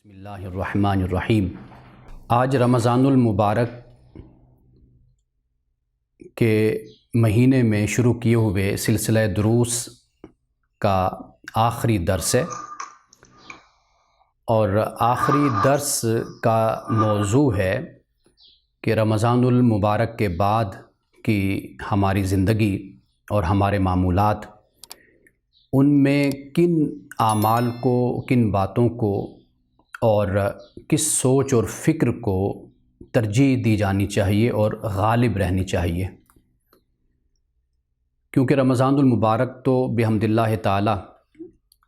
بسم اللہ الرحمن الرحیم۔ آج رمضان المبارک کے مہینے میں شروع کیے ہوئے سلسلہ دروس کا آخری درس ہے، اور آخری درس کا موضوع ہے کہ رمضان المبارک کے بعد کی ہماری زندگی اور ہمارے معمولات، ان میں کن اعمال کو، کن باتوں کو اور کس سوچ اور فکر کو ترجیح دی جانی چاہیے اور غالب رہنی چاہیے، کیونکہ رمضان المبارک تو بحمد اللہ تعالی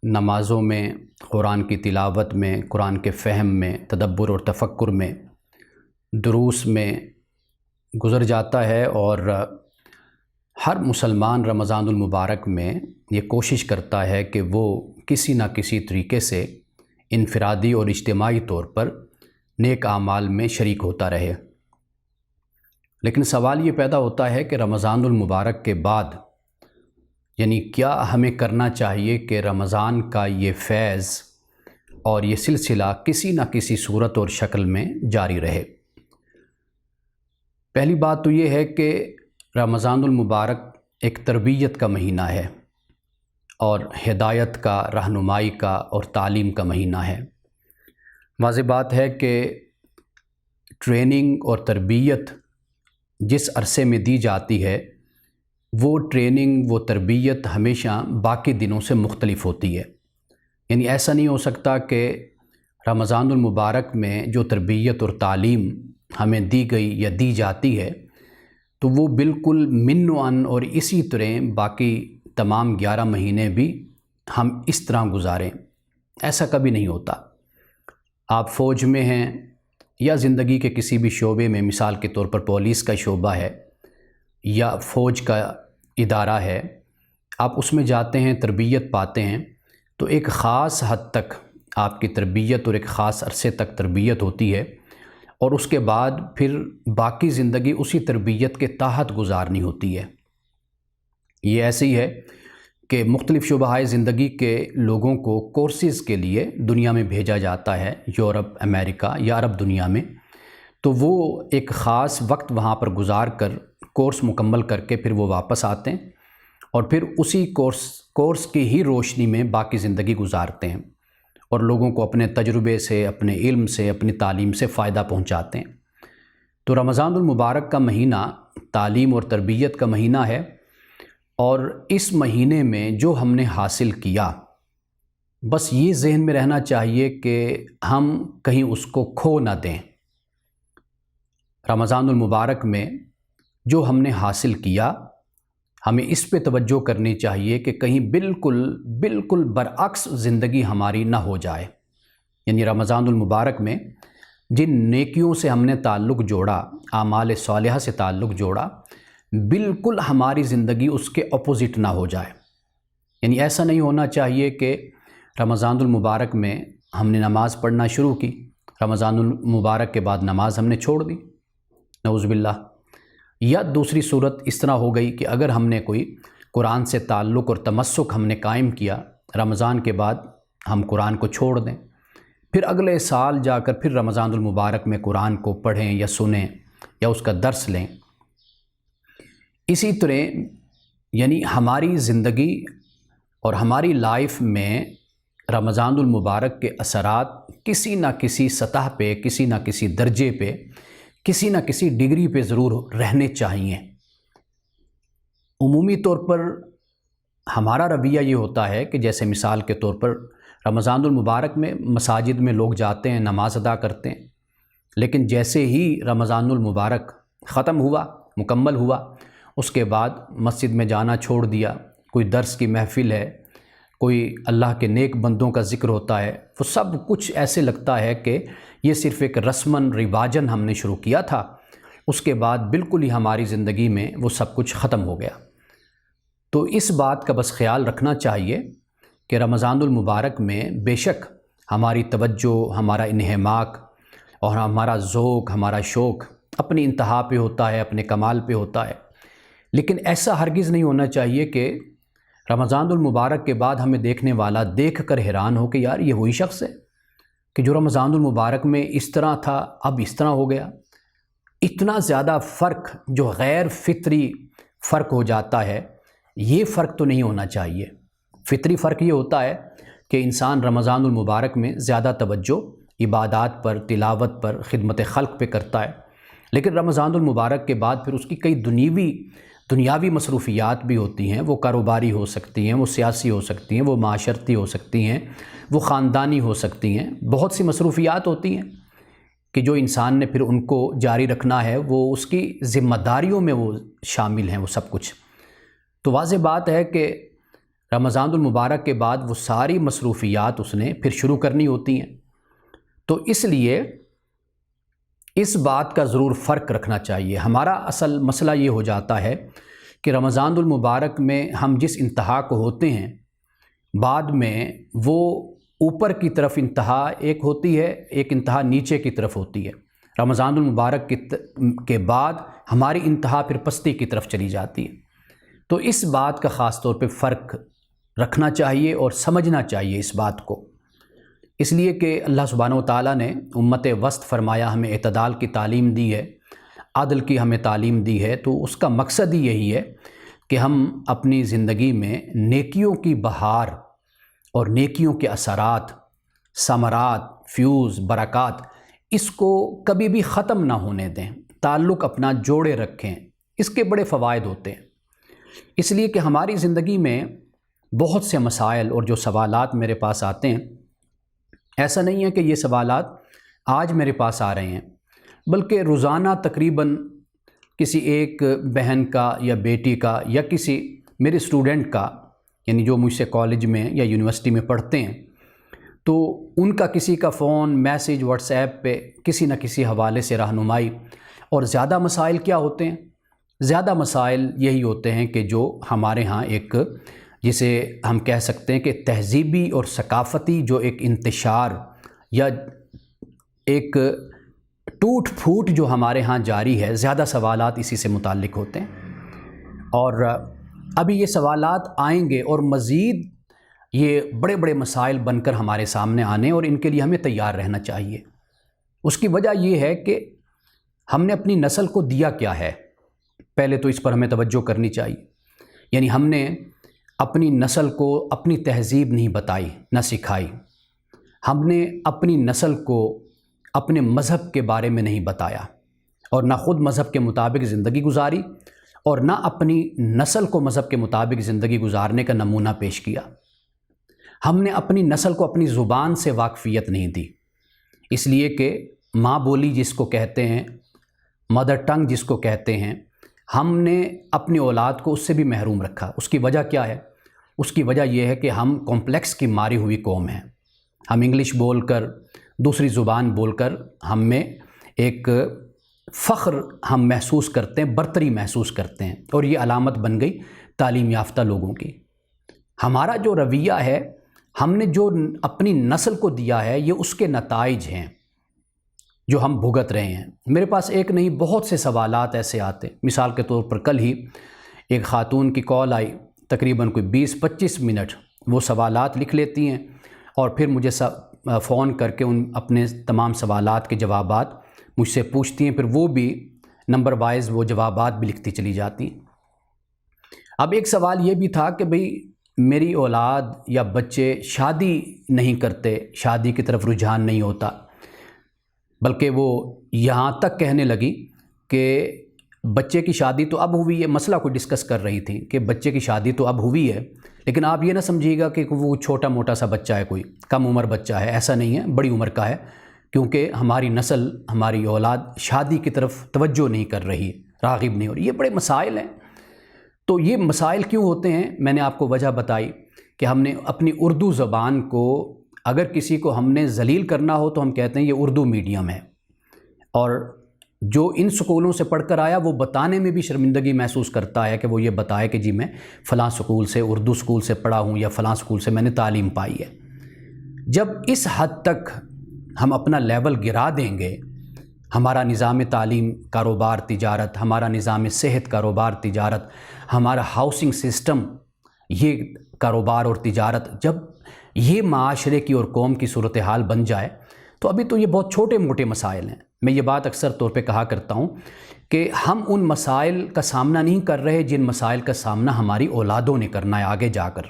نمازوں میں، قرآن کی تلاوت میں، قرآن کے فہم میں، تدبر اور تفکر میں، دروس میں گزر جاتا ہے، اور ہر مسلمان رمضان المبارک میں یہ کوشش کرتا ہے کہ وہ کسی نہ کسی طریقے سے انفرادی اور اجتماعی طور پر نیک اعمال میں شریک ہوتا رہے۔ لیکن سوال یہ پیدا ہوتا ہے کہ رمضان المبارک کے بعد یعنی کیا ہمیں کرنا چاہیے کہ رمضان کا یہ فیض اور یہ سلسلہ کسی نہ کسی صورت اور شکل میں جاری رہے۔ پہلی بات تو یہ ہے کہ رمضان المبارک ایک تربیت کا مہینہ ہے اور ہدایت کا، رہنمائی کا اور تعلیم کا مہینہ ہے۔ واضح بات ہے کہ ٹریننگ اور تربیت جس عرصے میں دی جاتی ہے، وہ ٹریننگ، وہ تربیت ہمیشہ باقی دنوں سے مختلف ہوتی ہے۔ یعنی ایسا نہیں ہو سکتا کہ رمضان المبارک میں جو تربیت اور تعلیم ہمیں دی گئی یا دی جاتی ہے تو وہ بالکل من و عن اور اسی طرح باقی تمام 11 مہینے بھی ہم اس طرح گزاریں۔ ایسا کبھی نہیں ہوتا۔ آپ فوج میں ہیں یا زندگی کے کسی بھی شعبے میں، مثال کے طور پر پولیس کا شعبہ ہے یا فوج کا ادارہ ہے، آپ اس میں جاتے ہیں، تربیت پاتے ہیں، تو ایک خاص حد تک آپ کی تربیت اور ایک خاص عرصے تک تربیت ہوتی ہے، اور اس کے بعد پھر باقی زندگی اسی تربیت کے تحت گزارنی ہوتی ہے۔ یہ ایسے ہی ہے کہ مختلف شعبۂ زندگی کے لوگوں کو کورسز کے لیے دنیا میں بھیجا جاتا ہے، یورپ، امریکہ یا عرب دنیا میں، تو وہ ایک خاص وقت وہاں پر گزار کر کورس مکمل کر کے پھر وہ واپس آتے ہیں، اور پھر اسی کورس کی ہی روشنی میں باقی زندگی گزارتے ہیں، اور لوگوں کو اپنے تجربے سے، اپنے علم سے، اپنی تعلیم سے فائدہ پہنچاتے ہیں۔ تو رمضان المبارک کا مہینہ تعلیم اور تربیت کا مہینہ ہے، اور اس مہینے میں جو ہم نے حاصل کیا، بس یہ ذہن میں رہنا چاہیے کہ ہم کہیں اس کو کھو نہ دیں۔ رمضان المبارک میں جو ہم نے حاصل کیا، ہمیں اس پہ توجہ کرنی چاہیے کہ کہیں بالکل برعکس زندگی ہماری نہ ہو جائے۔ یعنی رمضان المبارک میں جن نیکیوں سے ہم نے تعلق جوڑا، اعمال صالحہ سے تعلق جوڑا، بالکل ہماری زندگی اس کے اپوزٹ نہ ہو جائے۔ یعنی ایسا نہیں ہونا چاہیے کہ رمضان المبارک میں ہم نے نماز پڑھنا شروع کی، رمضان المبارک کے بعد نماز ہم نے چھوڑ دی، نعوذ باللہ۔ یا دوسری صورت اس طرح ہو گئی کہ اگر ہم نے کوئی قرآن سے تعلق اور تمسک ہم نے قائم کیا، رمضان کے بعد ہم قرآن کو چھوڑ دیں، پھر اگلے سال جا کر پھر رمضان المبارک میں قرآن کو پڑھیں یا سنیں یا اس کا درس لیں۔ اسی طرح یعنی ہماری زندگی اور ہماری لائف میں رمضان المبارک کے اثرات کسی نہ کسی سطح پہ، کسی نہ کسی درجے پہ، کسی نہ کسی ڈگری پہ ضرور رہنے چاہیے۔ عمومی طور پر ہمارا رویہ یہ ہوتا ہے کہ جیسے مثال کے طور پر رمضان المبارک میں مساجد میں لوگ جاتے ہیں، نماز ادا کرتے ہیں، لیکن جیسے ہی رمضان المبارک ختم ہوا، مکمل ہوا، اس کے بعد مسجد میں جانا چھوڑ دیا۔ کوئی درس کی محفل ہے، کوئی اللہ کے نیک بندوں کا ذکر ہوتا ہے، وہ سب کچھ ایسے لگتا ہے کہ یہ صرف ایک رسماً رواجاً ہم نے شروع کیا تھا، اس کے بعد بالکل ہی ہماری زندگی میں وہ سب کچھ ختم ہو گیا۔ تو اس بات کا بس خیال رکھنا چاہیے کہ رمضان المبارک میں بے شک ہماری توجہ، ہمارا انہماک اور ہمارا ذوق، ہمارا شوق اپنی انتہا پہ ہوتا ہے، اپنے کمال پہ ہوتا ہے، لیکن ایسا ہرگز نہیں ہونا چاہیے کہ رمضان المبارک کے بعد ہمیں دیکھنے والا دیکھ کر حیران ہو کہ یار یہ وہی شخص ہے کہ جو رمضان المبارک میں اس طرح تھا اب اس طرح ہو گیا. اتنا زیادہ فرق جو غیر فطری فرق ہو جاتا ہے، یہ فرق تو نہیں ہونا چاہیے. فطری فرق یہ ہوتا ہے کہ انسان رمضان المبارک میں زیادہ توجہ عبادات پر، تلاوت پر، خدمت خلق پہ کرتا ہے، لیکن رمضان المبارک کے بعد پھر اس کی کئی دنیاوی مصروفیات بھی ہوتی ہیں. وہ کاروباری ہو سکتی ہیں، وہ سیاسی ہو سکتی ہیں، وہ معاشرتی ہو سکتی ہیں، وہ خاندانی ہو سکتی ہیں. بہت سی مصروفیات ہوتی ہیں کہ جو انسان نے پھر ان کو جاری رکھنا ہے، وہ اس کی ذمہ داریوں میں وہ شامل ہیں وہ سب کچھ. تو واضح بات ہے کہ رمضان المبارک کے بعد وہ ساری مصروفیات اس نے پھر شروع کرنی ہوتی ہیں. تو اس لیے اس بات کا ضرور فرق رکھنا چاہیے. ہمارا اصل مسئلہ یہ ہو جاتا ہے کہ رمضان المبارک میں ہم جس انتہا کو ہوتے ہیں، بعد میں وہ اوپر کی طرف انتہا ایک ہوتی ہے، ایک انتہا نیچے کی طرف ہوتی ہے. رمضان المبارک کے بعد ہماری انتہا پھر پستی کی طرف چلی جاتی ہے. تو اس بات کا خاص طور پہ فرق رکھنا چاہیے اور سمجھنا چاہیے اس بات کو، اس لیے کہ اللہ سبحانہ و تعالیٰ نے امت وسط فرمایا، ہمیں اعتدال کی تعلیم دی ہے، عدل کی ہمیں تعلیم دی ہے. تو اس کا مقصد ہی یہی ہے کہ ہم اپنی زندگی میں نیکیوں کی بہار اور نیکیوں کے اثرات، ثمرات، فیوز، برکات، اس کو کبھی بھی ختم نہ ہونے دیں، تعلق اپنا جوڑے رکھیں. اس کے بڑے فوائد ہوتے ہیں. اس لیے کہ ہماری زندگی میں بہت سے مسائل اور جو سوالات میرے پاس آتے ہیں، ایسا نہیں ہے کہ یہ سوالات آج میرے پاس آ رہے ہیں، بلکہ روزانہ تقریباً کسی ایک بہن کا یا بیٹی کا یا کسی میرے اسٹوڈنٹ کا، یعنی جو مجھ سے کالج میں یا یونیورسٹی میں پڑھتے ہیں، تو ان کا کسی کا فون، میسیج، واٹس ایپ پہ کسی نہ کسی حوالے سے رہنمائی. اور زیادہ مسائل کیا ہوتے ہیں؟ زیادہ مسائل یہی ہوتے ہیں کہ جو ہمارے ہاں ایک، جسے ہم کہہ سکتے ہیں کہ تہذیبی اور ثقافتی جو ایک انتشار یا ایک ٹوٹ پھوٹ جو ہمارے ہاں جاری ہے، زیادہ سوالات اسی سے متعلق ہوتے ہیں. اور ابھی یہ سوالات آئیں گے اور مزید یہ بڑے بڑے مسائل بن کر ہمارے سامنے آنے، اور ان کے لیے ہمیں تیار رہنا چاہیے. اس کی وجہ یہ ہے کہ ہم نے اپنی نسل کو دیا کیا ہے، پہلے تو اس پر ہمیں توجہ کرنی چاہیے. یعنی ہم نے اپنی نسل کو اپنی تہذیب نہیں بتائی، نہ سکھائی. ہم نے اپنی نسل کو اپنے مذہب کے بارے میں نہیں بتایا، اور نہ خود مذہب کے مطابق زندگی گزاری، اور نہ اپنی نسل کو مذہب کے مطابق زندگی گزارنے کا نمونہ پیش کیا. ہم نے اپنی نسل کو اپنی زبان سے واقفیت نہیں دی، اس لیے کہ ماں بولی جس کو کہتے ہیں، مدر ٹنگ جس کو کہتے ہیں، ہم نے اپنی اولاد کو اس سے بھی محروم رکھا. اس کی وجہ کیا ہے؟ اس کی وجہ یہ ہے کہ ہم کمپلیکس کی ماری ہوئی قوم ہیں. ہم انگلش بول کر، دوسری زبان بول کر، ہم میں ایک فخر ہم محسوس کرتے ہیں، برتری محسوس کرتے ہیں، اور یہ علامت بن گئی تعلیم یافتہ لوگوں کی. ہمارا جو رویہ ہے، ہم نے جو اپنی نسل کو دیا ہے، یہ اس کے نتائج ہیں جو ہم بھگت رہے ہیں. میرے پاس ایک نہیں، بہت سے سوالات ایسے آتے. مثال کے طور پر کل ہی ایک خاتون کی کال آئی، تقریباً کوئی 20-25 منٹ وہ سوالات لکھ لیتی ہیں، اور پھر مجھے فون کر کے ان اپنے تمام سوالات کے جوابات مجھ سے پوچھتی ہیں. پھر وہ بھی نمبر وائز وہ جوابات بھی لکھتی چلی جاتی ہیں. اب ایک سوال یہ بھی تھا کہ بھئی میری اولاد یا بچے شادی نہیں کرتے، شادی کی طرف رجحان نہیں ہوتا، بلکہ وہ یہاں تک کہنے لگی کہ بچے کی شادی تو اب ہوئی ہے. مسئلہ کو ڈسکس کر رہی تھی کہ بچے کی شادی تو اب ہوئی ہے، لیکن آپ یہ نہ سمجھیے گا کہ وہ چھوٹا موٹا سا بچہ ہے، کوئی کم عمر بچہ ہے. ایسا نہیں ہے، بڑی عمر کا ہے، کیونکہ ہماری نسل، ہماری اولاد شادی کی طرف توجہ نہیں کر رہی، راغب نہیں ہو رہی. یہ بڑے مسائل ہیں. تو یہ مسائل کیوں ہوتے ہیں؟ میں نے آپ کو وجہ بتائی کہ ہم نے اپنی اردو زبان کو، اگر کسی کو ہم نے ذلیل کرنا ہو تو ہم کہتے ہیں یہ اردو میڈیم ہے، اور جو ان سکولوں سے پڑھ کر آیا وہ بتانے میں بھی شرمندگی محسوس کرتا ہے کہ وہ یہ بتائے کہ جی میں فلاں سکول سے، اردو سکول سے پڑھا ہوں، یا فلاں سکول سے میں نے تعلیم پائی ہے. جب اس حد تک ہم اپنا لیول گرا دیں گے، ہمارا نظام تعلیم کاروبار تجارت، ہمارا نظام صحت کاروبار تجارت، ہمارا ہاؤسنگ سسٹم یہ کاروبار اور تجارت، جب یہ معاشرے کی اور قوم کی صورتحال بن جائے تو ابھی تو یہ بہت چھوٹے موٹے مسائل ہیں. میں یہ بات اکثر طور پہ کہا کرتا ہوں کہ ہم ان مسائل کا سامنا نہیں کر رہے جن مسائل کا سامنا ہماری اولادوں نے کرنا ہے آگے جا کر.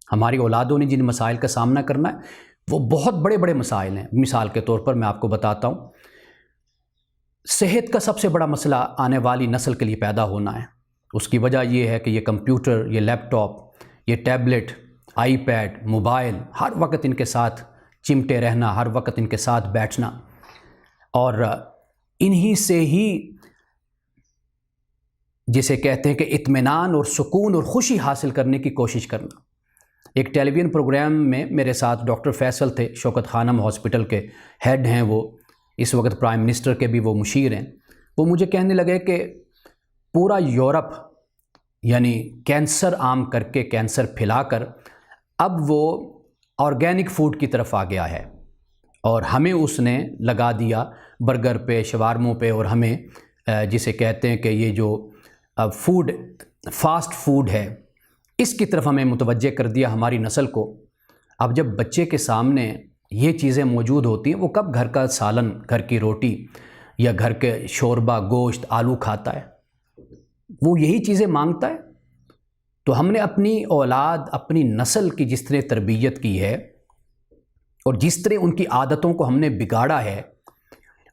ہماری اولادوں نے جن مسائل کا سامنا کرنا ہے وہ بہت بڑے بڑے مسائل ہیں. مثال کے طور پر میں آپ کو بتاتا ہوں، صحت کا سب سے بڑا مسئلہ آنے والی نسل کے لیے پیدا ہونا ہے. اس کی وجہ یہ ہے کہ یہ کمپیوٹر، یہ لیپ ٹاپ، یہ ٹیبلٹ، آئی پیڈ، موبائل، ہر وقت ان کے ساتھ چمٹے رہنا، ہر وقت ان کے ساتھ بیٹھنا، اور انہی سے ہی جسے کہتے ہیں کہ اطمینان اور سکون اور خوشی حاصل کرنے کی کوشش کرنا. ایک ٹیلی ویژن پروگرام میں میرے ساتھ ڈاکٹر فیصل تھے، شوکت خانم ہاسپٹل کے ہیڈ ہیں، وہ اس وقت پرائم منسٹر کے بھی وہ مشیر ہیں. وہ مجھے کہنے لگے کہ پورا یورپ یعنی کینسر عام کر کے، کینسر پھیلا کر اب وہ آرگینک فوڈ کی طرف آ گیا ہے، اور ہمیں اس نے لگا دیا برگر پہ، شوارموں پہ، اور ہمیں جسے کہتے ہیں کہ یہ جو فوڈ، فاسٹ فوڈ ہے، اس کی طرف ہمیں متوجہ کر دیا ہماری نسل کو. اب جب بچے کے سامنے یہ چیزیں موجود ہوتی ہیں، وہ کب گھر کا سالن، گھر کی روٹی یا گھر کے شوربہ، گوشت، آلو کھاتا ہے؟ وہ یہی چیزیں مانگتا ہے. تو ہم نے اپنی اولاد، اپنی نسل کی جس طرح تربیت کی ہے اور جس طرح ان کی عادتوں کو ہم نے بگاڑا ہے،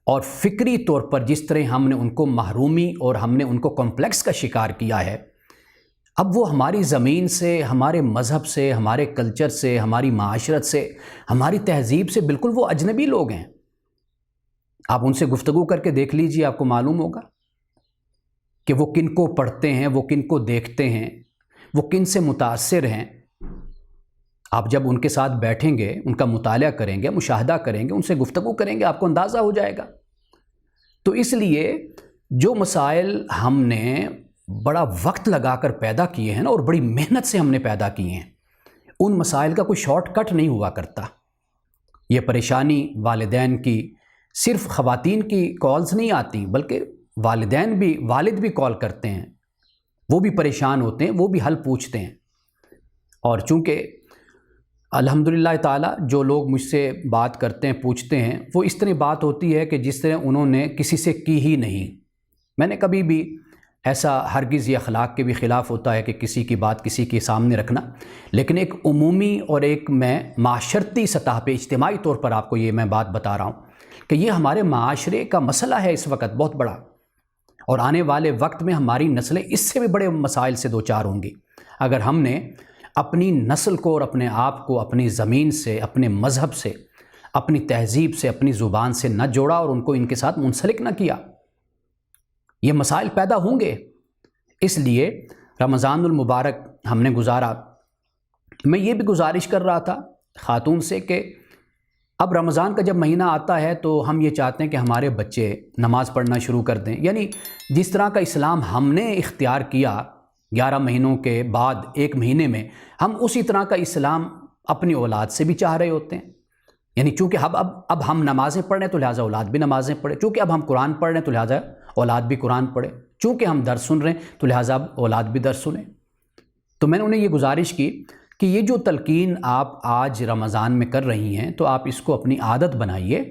اور فکری طور پر جس طرح ہم نے ان کو محرومی اور ہم نے ان کو کمپلیکس کا شکار کیا ہے، اب وہ ہماری زمین سے، ہمارے مذہب سے، ہمارے کلچر سے، ہماری معاشرت سے، ہماری تہذیب سے بالکل وہ اجنبی لوگ ہیں. آپ ان سے گفتگو کر کے دیکھ لیجئے، آپ کو معلوم ہوگا کہ وہ کن کو پڑھتے ہیں، وہ کن کو دیکھتے ہیں، وہ کن سے متاثر ہیں. آپ جب ان کے ساتھ بیٹھیں گے، ان کا مطالعہ کریں گے، مشاہدہ کریں گے، ان سے گفتگو کریں گے، آپ کو اندازہ ہو جائے گا. تو اس لیے جو مسائل ہم نے بڑا وقت لگا کر پیدا کیے ہیں نا، اور بڑی محنت سے ہم نے پیدا کیے ہیں، ان مسائل کا کوئی شارٹ کٹ نہیں ہوا کرتا. یہ پریشانی والدین کی، صرف خواتین کی کالز نہیں آتی، بلکہ والدین بھی، والد بھی کال کرتے ہیں، وہ بھی پریشان ہوتے ہیں، وہ بھی حل پوچھتے ہیں. اور چونکہ الحمدللہ تعالی جو لوگ مجھ سے بات کرتے ہیں، پوچھتے ہیں، وہ اس طرح بات ہوتی ہے کہ جس طرح انہوں نے کسی سے کی ہی نہیں. میں نے کبھی بھی ایسا ہرگز یہ اخلاق کے بھی خلاف ہوتا ہے کہ کسی کی بات کسی کے سامنے رکھنا، لیکن ایک عمومی اور ایک میں معاشرتی سطح پہ، اجتماعی طور پر آپ کو یہ میں بات بتا رہا ہوں کہ یہ ہمارے معاشرے کا مسئلہ ہے اس وقت بہت بڑا، اور آنے والے وقت میں ہماری نسلیں اس سے بھی بڑے مسائل سے دوچار ہوں گی اگر ہم نے اپنی نسل کو اور اپنے آپ کو اپنی زمین سے، اپنے مذہب سے، اپنی تہذیب سے، اپنی زبان سے نہ جوڑا اور ان کو ان کے ساتھ منسلک نہ کیا. یہ مسائل پیدا ہوں گے. اس لیے رمضان المبارک ہم نے گزارا. میں یہ بھی گزارش کر رہا تھا خاتون سے کہ اب رمضان کا جب مہینہ آتا ہے تو ہم یہ چاہتے ہیں کہ ہمارے بچے نماز پڑھنا شروع کر دیں. یعنی جس طرح کا اسلام ہم نے اختیار کیا 11 مہینوں کے بعد 1 مہینے میں، ہم اسی طرح کا اسلام اپنی اولاد سے بھی چاہ رہے ہوتے ہیں. یعنی چونکہ اب ہم نمازیں پڑھ رہے ہیں تو لہٰذا اولاد بھی نمازیں پڑھے، چونکہ اب ہم قرآن پڑھ رہے ہیں تو لہٰذا اولاد بھی قرآن پڑھے، چونکہ ہم درس سن رہے ہیں تو لہٰذا اب اولاد بھی درس سنیں. تو میں نے انہیں یہ گزارش کی کہ یہ جو تلقین آپ آج رمضان میں کر رہی ہیں تو آپ اس کو اپنی عادت بنائیے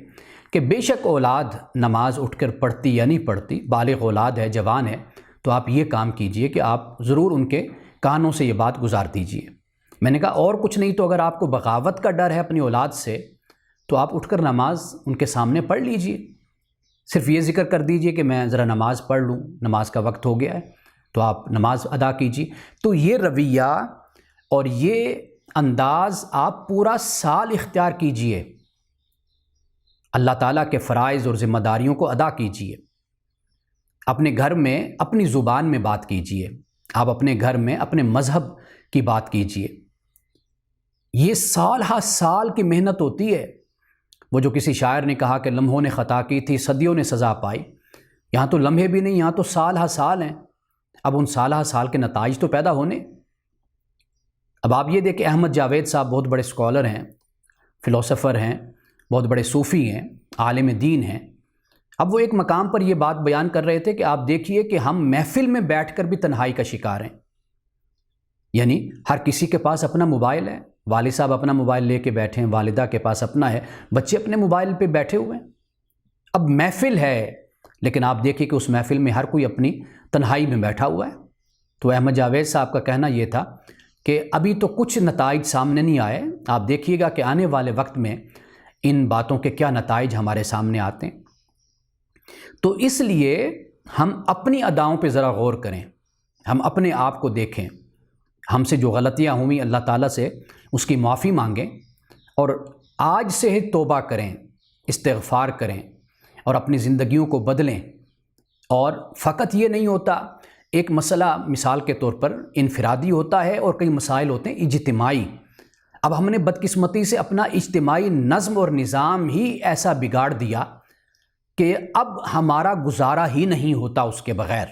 کہ بے شک اولاد نماز اٹھ کر پڑھتی یا نہیں پڑھتی، بالغ اولاد ہے، جوان ہے، تو آپ یہ کام کیجئے کہ آپ ضرور ان کے کانوں سے یہ بات گزار دیجئے. میں نے کہا اور کچھ نہیں تو اگر آپ کو بغاوت کا ڈر ہے اپنی اولاد سے تو آپ اٹھ کر نماز ان کے سامنے پڑھ لیجئے. صرف یہ ذکر کر دیجئے کہ میں ذرا نماز پڑھ لوں، نماز کا وقت ہو گیا ہے، تو آپ نماز ادا کیجئے. تو یہ رویہ اور یہ انداز آپ پورا سال اختیار کیجئے. اللہ تعالیٰ کے فرائض اور ذمہ داریوں کو ادا کیجئے. اپنے گھر میں اپنی زبان میں بات کیجئے. آپ اپنے گھر میں اپنے مذہب کی بات کیجئے. یہ سال ہا سال کی محنت ہوتی ہے. وہ جو کسی شاعر نے کہا کہ لمحوں نے خطا کی تھی، صدیوں نے سزا پائی. یہاں تو لمحے بھی نہیں، یہاں تو سال ہا سال ہیں. اب ان سال ہا سال کے نتائج تو پیدا ہونے. اب آپ یہ دیکھیں احمد جاوید صاحب بہت بڑے اسکالر ہیں، فلاسفر ہیں، بہت بڑے صوفی ہیں، عالم دین ہیں. اب وہ ایک مقام پر یہ بات بیان کر رہے تھے کہ آپ دیکھیے کہ ہم محفل میں بیٹھ کر بھی تنہائی کا شکار ہیں. یعنی ہر کسی کے پاس اپنا موبائل ہے، والد صاحب اپنا موبائل لے کے بیٹھے ہیں، والدہ کے پاس اپنا ہے، بچے اپنے موبائل پہ بیٹھے ہوئے ہیں۔ اب محفل ہے، لیکن آپ دیکھیے کہ اس محفل میں ہر کوئی اپنی تنہائی میں بیٹھا ہوا ہے۔ تو احمد جاوید صاحب کا کہنا یہ تھا کہ ابھی تو کچھ نتائج سامنے نہیں آئے، آپ دیکھیے گا کہ آنے والے وقت میں ان باتوں کے کیا نتائج ہمارے سامنے آتے ہیں۔ تو اس لیے ہم اپنی اداؤں پہ ذرا غور کریں، ہم اپنے آپ کو دیکھیں، ہم سے جو غلطیاں ہوئیں اللہ تعالیٰ سے اس کی معافی مانگیں، اور آج سے ہی توبہ کریں، استغفار کریں اور اپنی زندگیوں کو بدلیں۔ اور فقط یہ نہیں ہوتا، ایک مسئلہ مثال کے طور پر انفرادی ہوتا ہے اور کئی مسائل ہوتے ہیں اجتماعی۔ اب ہم نے بدقسمتی سے اپنا اجتماعی نظم اور نظام ہی ایسا بگاڑ دیا کہ اب ہمارا گزارا ہی نہیں ہوتا اس کے بغیر۔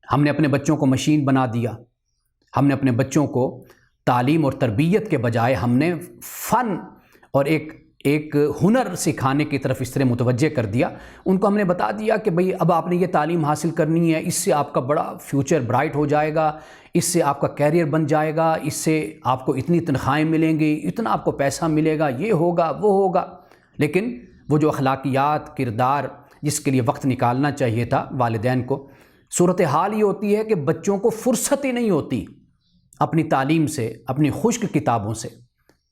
ہم نے اپنے بچوں کو مشین بنا دیا، ہم نے اپنے بچوں کو تعلیم اور تربیت کے بجائے ہم نے فن اور ایک ہنر سکھانے کی طرف اس طرح متوجہ کر دیا۔ ان کو ہم نے بتا دیا کہ بھئی اب آپ نے یہ تعلیم حاصل کرنی ہے، اس سے آپ کا بڑا فیوچر برائٹ ہو جائے گا، اس سے آپ کا کیریئر بن جائے گا، اس سے آپ کو اتنی تنخواہیں ملیں گی، اتنا آپ کو پیسہ ملے گا، یہ ہوگا وہ ہوگا۔ لیکن وہ جو اخلاقیات، کردار جس کے لیے وقت نکالنا چاہیے تھا والدین کو، صورتحال یہ ہوتی ہے کہ بچوں کو فرصت ہی نہیں ہوتی اپنی تعلیم سے، اپنی خشک کتابوں سے،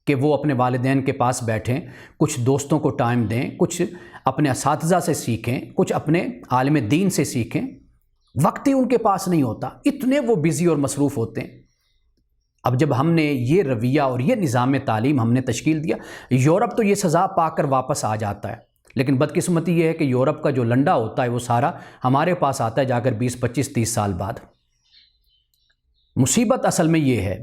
کہ وہ اپنے والدین کے پاس بیٹھیں، کچھ دوستوں کو ٹائم دیں، کچھ اپنے اساتذہ سے سیکھیں، کچھ اپنے عالم دین سے سیکھیں۔ وقت ہی ان کے پاس نہیں ہوتا، اتنے وہ بزی اور مصروف ہوتے ہیں۔ اب جب ہم نے یہ رویہ اور یہ نظام تعلیم ہم نے تشکیل دیا، یورپ تو یہ سزا پا کر واپس آ جاتا ہے، لیکن بدقسمتی یہ ہے کہ یورپ کا جو لنڈا ہوتا ہے وہ سارا ہمارے پاس آتا ہے جا کر 20، 25، 30 سال بعد۔ مصیبت اصل میں یہ ہے،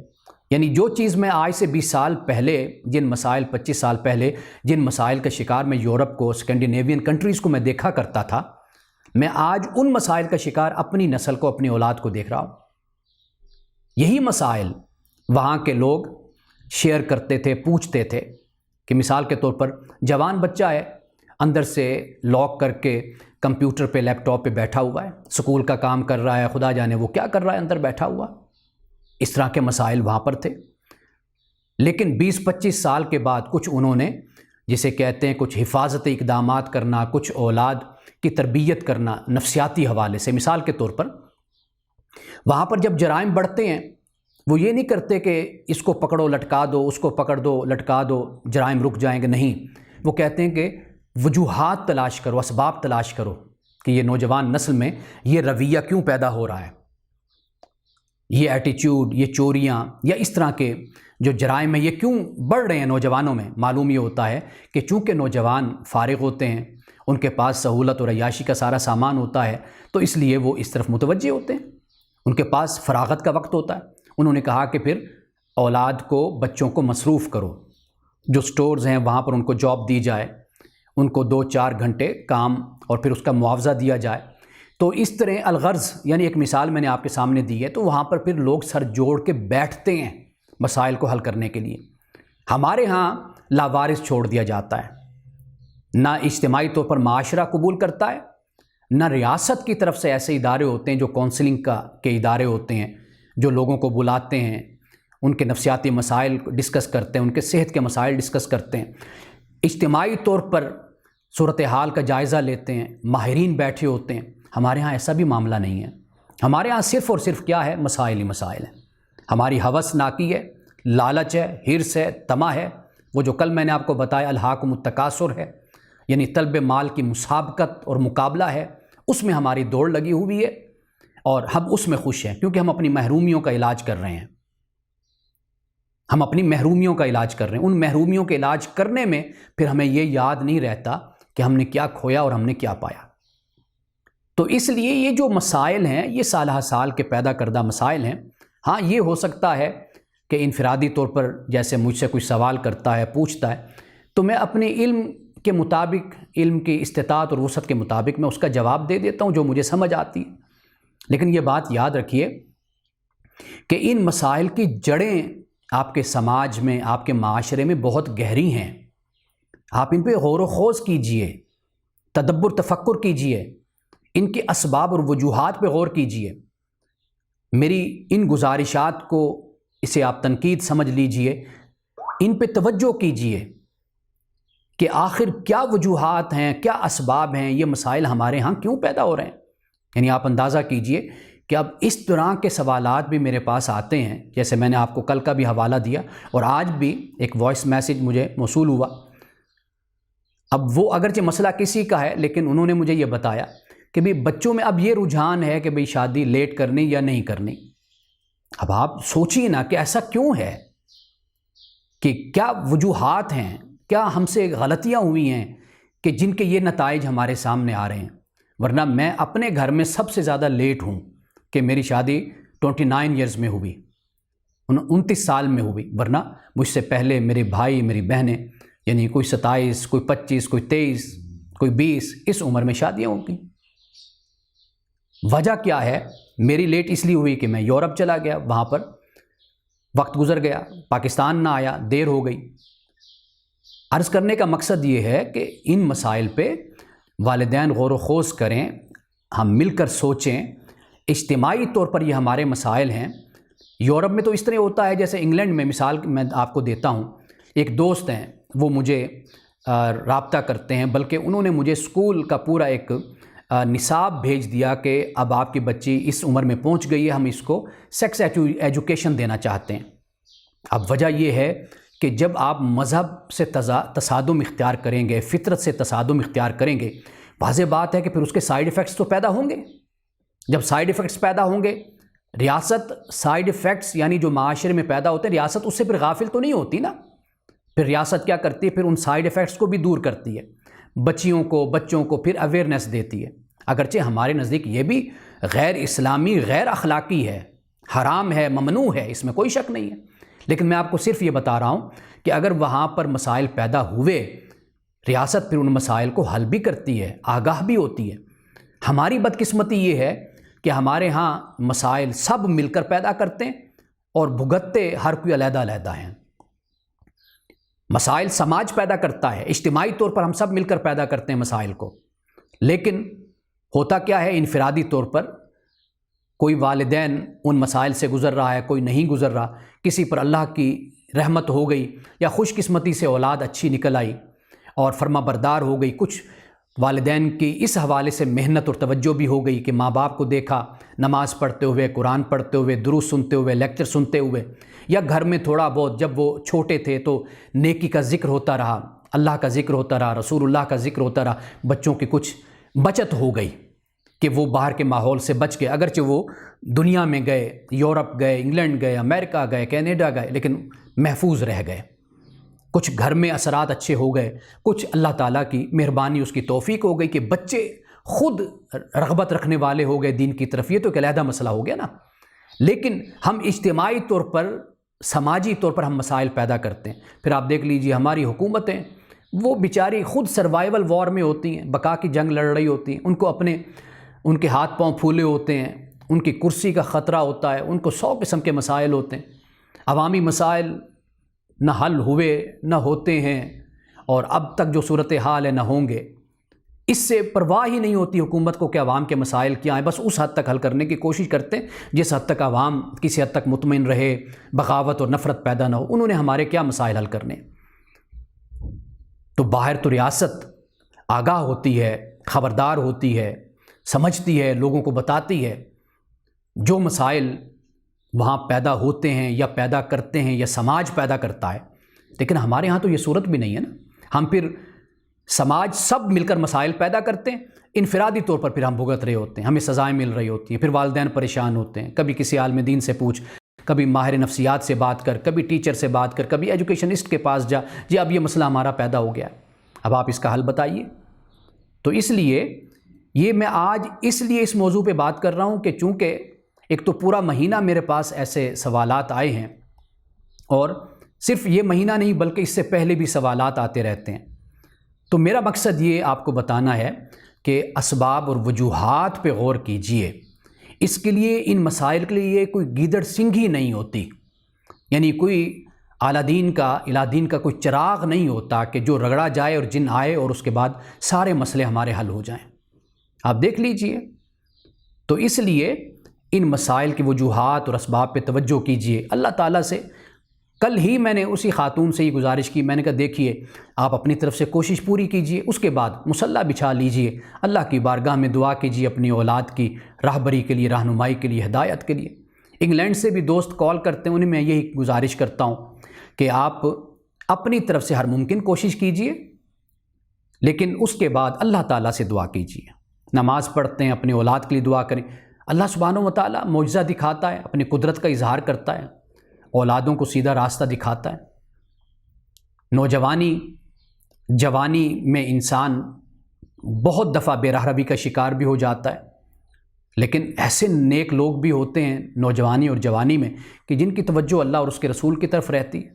یعنی جو چیز میں آج سے 20 سال پہلے جن مسائل، 25 سال پہلے جن مسائل کا شکار میں یورپ کو، اسکینڈینیوین کنٹریز کو میں دیکھا کرتا تھا، میں آج ان مسائل کا شکار اپنی نسل کو، اپنی اولاد کو دیکھ رہا ہوں۔ یہی مسائل وہاں کے لوگ شیئر کرتے تھے، پوچھتے تھے کہ مثال کے طور پر جوان بچہ ہے، اندر سے لاک کر کے کمپیوٹر پہ، لیپ ٹاپ پہ بیٹھا ہوا ہے، سکول کا کام کر رہا ہے، خدا جانے وہ کیا کر رہا ہے اندر بیٹھا ہوا۔ اس طرح کے مسائل وہاں پر تھے۔ لیکن 20-25 سال کے بعد کچھ انہوں نے، جسے کہتے ہیں کچھ حفاظتی اقدامات کرنا، کچھ اولاد کی تربیت کرنا نفسیاتی حوالے سے، مثال کے طور پر وہاں پر جب جرائم بڑھتے ہیں، وہ یہ نہیں کرتے کہ اس کو پکڑو لٹکا دو، اس کو پکڑ دو لٹکا دو، جرائم رک جائیں گے، نہیں، وہ کہتے ہیں کہ وجوہات تلاش کرو، اسباب تلاش کرو کہ یہ نوجوان نسل میں یہ رویہ کیوں پیدا ہو رہا ہے، یہ ایٹیچیوڈ، یہ چوریاں یا اس طرح کے جو جرائم ہیں یہ کیوں بڑھ رہے ہیں نوجوانوں میں۔ معلوم یہ ہوتا ہے کہ چونکہ نوجوان فارغ ہوتے ہیں، ان کے پاس سہولت اور عیاشی کا سارا سامان ہوتا ہے، تو اس لیے وہ اس طرف متوجہ ہوتے ہیں، ان کے پاس فراغت کا وقت ہوتا ہے۔ انہوں نے کہا کہ پھر اولاد کو، بچوں کو مصروف کرو، جو سٹورز ہیں وہاں پر ان کو جاب دی جائے، ان کو 2-4 گھنٹے کام اور پھر اس کا معاوضہ دیا جائے۔ تو اس طرح الغرض، یعنی ایک مثال میں نے آپ کے سامنے دی ہے، تو وہاں پر پھر لوگ سر جوڑ کے بیٹھتے ہیں مسائل کو حل کرنے کے لیے۔ ہمارے ہاں لاوارث چھوڑ دیا جاتا ہے، نہ اجتماعی طور پر معاشرہ قبول کرتا ہے، نہ ریاست کی طرف سے ایسے ادارے ہوتے ہیں جو کونسلنگ کے ادارے ہوتے ہیں، جو لوگوں کو بلاتے ہیں، ان کے نفسیاتی مسائل ڈسکس کرتے ہیں، ان کے صحت کے مسائل ڈسکس کرتے ہیں، اجتماعی طور پر صورتحال کا جائزہ لیتے ہیں، ماہرین بیٹھے ہوتے ہیں۔ ہمارے ہاں ایسا بھی معاملہ نہیں ہے، ہمارے ہاں صرف اور صرف کیا ہے، مسائل ہی مسائل ہیں۔ ہماری ہوس ناکی ہے، لالچ ہے، حرص ہے، طمع ہے، وہ جو کل میں نے آپ کو بتایا الہاکم التکاثر ہے، یعنی طلب مال کی مسابقت اور مقابلہ ہے، اس میں ہماری دوڑ لگی ہوئی ہے، اور ہم اس میں خوش ہیں کیونکہ ہم اپنی محرومیوں کا علاج کر رہے ہیں، ہم اپنی محرومیوں کا علاج کر رہے ہیں۔ ان محرومیوں کے علاج کرنے میں پھر ہمیں یہ یاد نہیں رہتا کہ ہم نے کیا کھویا اور ہم نے کیا پایا۔ تو اس لیے یہ جو مسائل ہیں یہ سالہ سال کے پیدا کردہ مسائل ہیں۔ ہاں یہ ہو سکتا ہے کہ انفرادی طور پر جیسے مجھ سے کوئی سوال کرتا ہے، پوچھتا ہے، تو میں اپنے علم کے مطابق، علم کی استطاعت اور وسعت کے مطابق میں اس کا جواب دے دیتا ہوں جو مجھے سمجھ آتی ہے۔ لیکن یہ بات یاد رکھیے کہ ان مسائل کی جڑیں آپ کے سماج میں، آپ کے معاشرے میں بہت گہری ہیں۔ آپ ان پہ غور و خوض کیجئے، تدبر تفکر کیجئے، ان کے اسباب اور وجوہات پہ غور کیجئے۔ میری ان گزارشات کو اسے آپ تنقید سمجھ لیجئے، ان پہ توجہ کیجئے کہ آخر کیا وجوہات ہیں، کیا اسباب ہیں، یہ مسائل ہمارے ہاں کیوں پیدا ہو رہے ہیں۔ یعنی آپ اندازہ کیجئے کہ اب اس طرح کے سوالات بھی میرے پاس آتے ہیں، جیسے میں نے آپ کو کل کا بھی حوالہ دیا اور آج بھی ایک وائس میسیج مجھے موصول ہوا۔ اب وہ اگرچہ مسئلہ کسی کا ہے، لیکن انہوں نے مجھے یہ بتایا کہ بھی بچوں میں اب یہ رجحان ہے کہ بھئی شادی لیٹ کرنی یا نہیں کرنی۔ اب آپ سوچیے نا کہ ایسا کیوں ہے، کہ کیا وجوہات ہیں، کیا ہم سے غلطیاں ہوئی ہیں کہ جن کے یہ نتائج ہمارے سامنے آ رہے ہیں۔ ورنہ میں اپنے گھر میں سب سے زیادہ لیٹ ہوں کہ میری شادی 29 ایئرز میں ہوئی، 29 سال میں ہوئی، ورنہ مجھ سے پہلے میرے بھائی، میری بہنیں، یعنی کوئی 27، کوئی 25، کوئی 23، کوئی 20، اس عمر میں شادیاں ہوتی۔ وجہ کیا ہے؟ میری لیٹ اس لیے ہوئی کہ میں یورپ چلا گیا، وہاں پر وقت گزر گیا، پاکستان نہ آیا، دیر ہو گئی۔ عرض کرنے کا مقصد یہ ہے کہ ان مسائل پہ والدین غور و خوض کریں، ہم مل کر سوچیں۔ اجتماعی طور پر یہ ہمارے مسائل ہیں۔ یورپ میں تو اس طرح ہوتا ہے جیسے انگلینڈ میں، مثال میں آپ کو دیتا ہوں، ایک دوست ہیں، وہ مجھے رابطہ کرتے ہیں، بلکہ انہوں نے مجھے اسکول کا پورا ایک نصاب بھیج دیا کہ اب آپ کی بچی اس عمر میں پہنچ گئی ہے، ہم اس کو سیکس ایجوکیشن دینا چاہتے ہیں۔ اب وجہ یہ ہے کہ جب آپ مذہب سے تصادم اختیار کریں گے، فطرت سے تصادم اختیار کریں گے، واضح بات ہے کہ پھر اس کے سائیڈ ایفیکٹس تو پیدا ہوں گے۔ جب سائیڈ ایفیکٹس پیدا ہوں گے، ریاست سائیڈ ایفیکٹس یعنی جو معاشرے میں پیدا ہوتے ہیں، ریاست اس سے پھر غافل تو نہیں ہوتی نا۔ پھر ریاست کیا کرتی ہے؟ پھر ان سائیڈ ایفیکٹس کو بھی دور کرتی ہے، بچوں کو پھر اویئرنیس دیتی ہے۔ اگرچہ ہمارے نزدیک یہ بھی غیر اسلامی، غیر اخلاقی ہے، حرام ہے، ممنوع ہے، اس میں کوئی شک نہیں ہے، لیکن میں آپ کو صرف یہ بتا رہا ہوں کہ اگر وہاں پر مسائل پیدا ہوئے، ریاست پھر ان مسائل کو حل بھی کرتی ہے، آگاہ بھی ہوتی ہے۔ ہماری بدقسمتی یہ ہے کہ ہمارے ہاں مسائل سب مل کر پیدا کرتے ہیں اور بھگتتے ہر کوئی علیحدہ علیحدہ ہیں۔ مسائل سماج پیدا کرتا ہے، اجتماعی طور پر ہم سب مل کر پیدا کرتے ہیں مسائل کو، لیکن ہوتا کیا ہے؟ انفرادی طور پر کوئی والدین ان مسائل سے گزر رہا ہے، کوئی نہیں گزر رہا، کسی پر اللہ کی رحمت ہو گئی یا خوش قسمتی سے اولاد اچھی نکل آئی اور فرما بردار ہو گئی، کچھ والدین کی اس حوالے سے محنت اور توجہ بھی ہو گئی کہ ماں باپ کو دیکھا نماز پڑھتے ہوئے، قرآن پڑھتے ہوئے، دروس سنتے ہوئے، لیکچر سنتے ہوئے، یا گھر میں تھوڑا بہت جب وہ چھوٹے تھے تو نیکی کا ذکر ہوتا رہا، اللہ کا ذکر ہوتا رہا، رسول اللہ کا ذکر ہوتا رہا، بچوں کی کچھ بچت ہو گئی کہ وہ باہر کے ماحول سے بچ گئے، اگرچہ وہ دنیا میں گئے، یورپ گئے، انگلینڈ گئے، امریکہ گئے، کینیڈا گئے، لیکن محفوظ رہ گئے۔ کچھ گھر میں اثرات اچھے ہو گئے، کچھ اللہ تعالیٰ کی مہربانی، اس کی توفیق ہو گئی کہ بچے خود رغبت رکھنے والے ہو گئے دین کی طرف، یہ تو ایک علیحدہ مسئلہ ہو گیا نا۔ لیکن ہم اجتماعی طور پر، سماجی طور پر ہم مسائل پیدا کرتے ہیں۔ پھر آپ دیکھ لیجئے ہماری حکومتیں، وہ بیچاری خود سروائیول وار میں ہوتی ہیں، بقا کی جنگ لڑ رہی ہوتی ہیں، ان کے ہاتھ پاؤں پھولے ہوتے ہیں، ان کی کرسی کا خطرہ ہوتا ہے، ان کو 100 قسم کے مسائل ہوتے ہیں، عوامی مسائل نہ حل ہوئے نہ ہوتے ہیں، اور اب تک جو صورتحال ہے نہ ہوں گے۔ اس سے پرواہ ہی نہیں ہوتی حکومت کو کہ عوام کے مسائل کیا ہیں، بس اس حد تک حل کرنے کی کوشش کرتے ہیں جس حد تک عوام کسی حد تک مطمئن رہے، بغاوت اور نفرت پیدا نہ ہو۔ انہوں نے ہمارے کیا مسائل حل کرنے؟ تو باہر تو ریاست آگاہ ہوتی ہے، خبردار ہوتی ہے، سمجھتی ہے، لوگوں کو بتاتی ہے جو مسائل وہاں پیدا ہوتے ہیں یا پیدا کرتے ہیں یا سماج پیدا کرتا ہے۔ لیکن ہمارے ہاں تو یہ صورت بھی نہیں ہے نا۔ ہم پھر سماج سب مل کر مسائل پیدا کرتے ہیں، انفرادی طور پر پھر ہم بھگت رہے ہوتے ہیں، ہمیں سزائیں مل رہی ہوتی ہیں، پھر والدین پریشان ہوتے ہیں، کبھی کسی عالم دین سے پوچھ، کبھی ماہر نفسیات سے بات کر، کبھی ٹیچر سے بات کر، کبھی ایجوکیشنسٹ کے پاس جا، جی اب یہ مسئلہ ہمارا پیدا ہو گیا ہے، اب آپ اس کا حل بتائیے۔ تو اس لیے یہ میں آج اس لیے اس موضوع پہ بات کر رہا ہوں کہ چونکہ ایک تو پورا مہینہ میرے پاس ایسے سوالات آئے ہیں، اور صرف یہ مہینہ نہیں بلکہ اس سے پہلے بھی سوالات آتے رہتے ہیں، تو میرا مقصد یہ آپ کو بتانا ہے کہ اسباب اور وجوہات پہ غور کیجئے۔ اس کے لیے ان مسائل کے لیے کوئی گیدڑ سنگھی نہیں ہوتی، یعنی کوئی اعلیٰ دین کا کوئی چراغ نہیں ہوتا کہ جو رگڑا جائے اور جن آئے اور اس کے بعد سارے مسئلے ہمارے حل ہو جائیں۔ آپ دیکھ لیجئے۔ تو اس لیے ان مسائل کی وجوہات اور اسباب پہ توجہ کیجئے اللہ تعالیٰ سے۔ کل ہی میں نے اسی خاتون سے یہ گزارش کی، میں نے کہا دیکھیے آپ اپنی طرف سے کوشش پوری کیجئے، اس کے بعد مصلی بچھا لیجئے، اللہ کی بارگاہ میں دعا کیجئے اپنی اولاد کی راہبری کے لیے، رہنمائی کے لیے، ہدایت کے لیے۔ انگلینڈ سے بھی دوست کال کرتے ہیں، انہیں میں یہی گزارش کرتا ہوں کہ آپ اپنی طرف سے ہر ممکن کوشش کیجئے، لیکن اس کے بعد اللہ تعالیٰ سے دعا کیجئے۔ نماز پڑھتے ہیں، اپنی اولاد کے لیے دعا کریں، اللہ سبحانہ و تعالیٰ معجزہ دکھاتا ہے، اپنی قدرت کا اظہار کرتا ہے، اولادوں کو سیدھا راستہ دکھاتا ہے۔ جوانی میں انسان بہت دفعہ بے راہ روی کا شکار بھی ہو جاتا ہے، لیکن ایسے نیک لوگ بھی ہوتے ہیں نوجوانی اور جوانی میں کہ جن کی توجہ اللہ اور اس کے رسول کی طرف رہتی ہے۔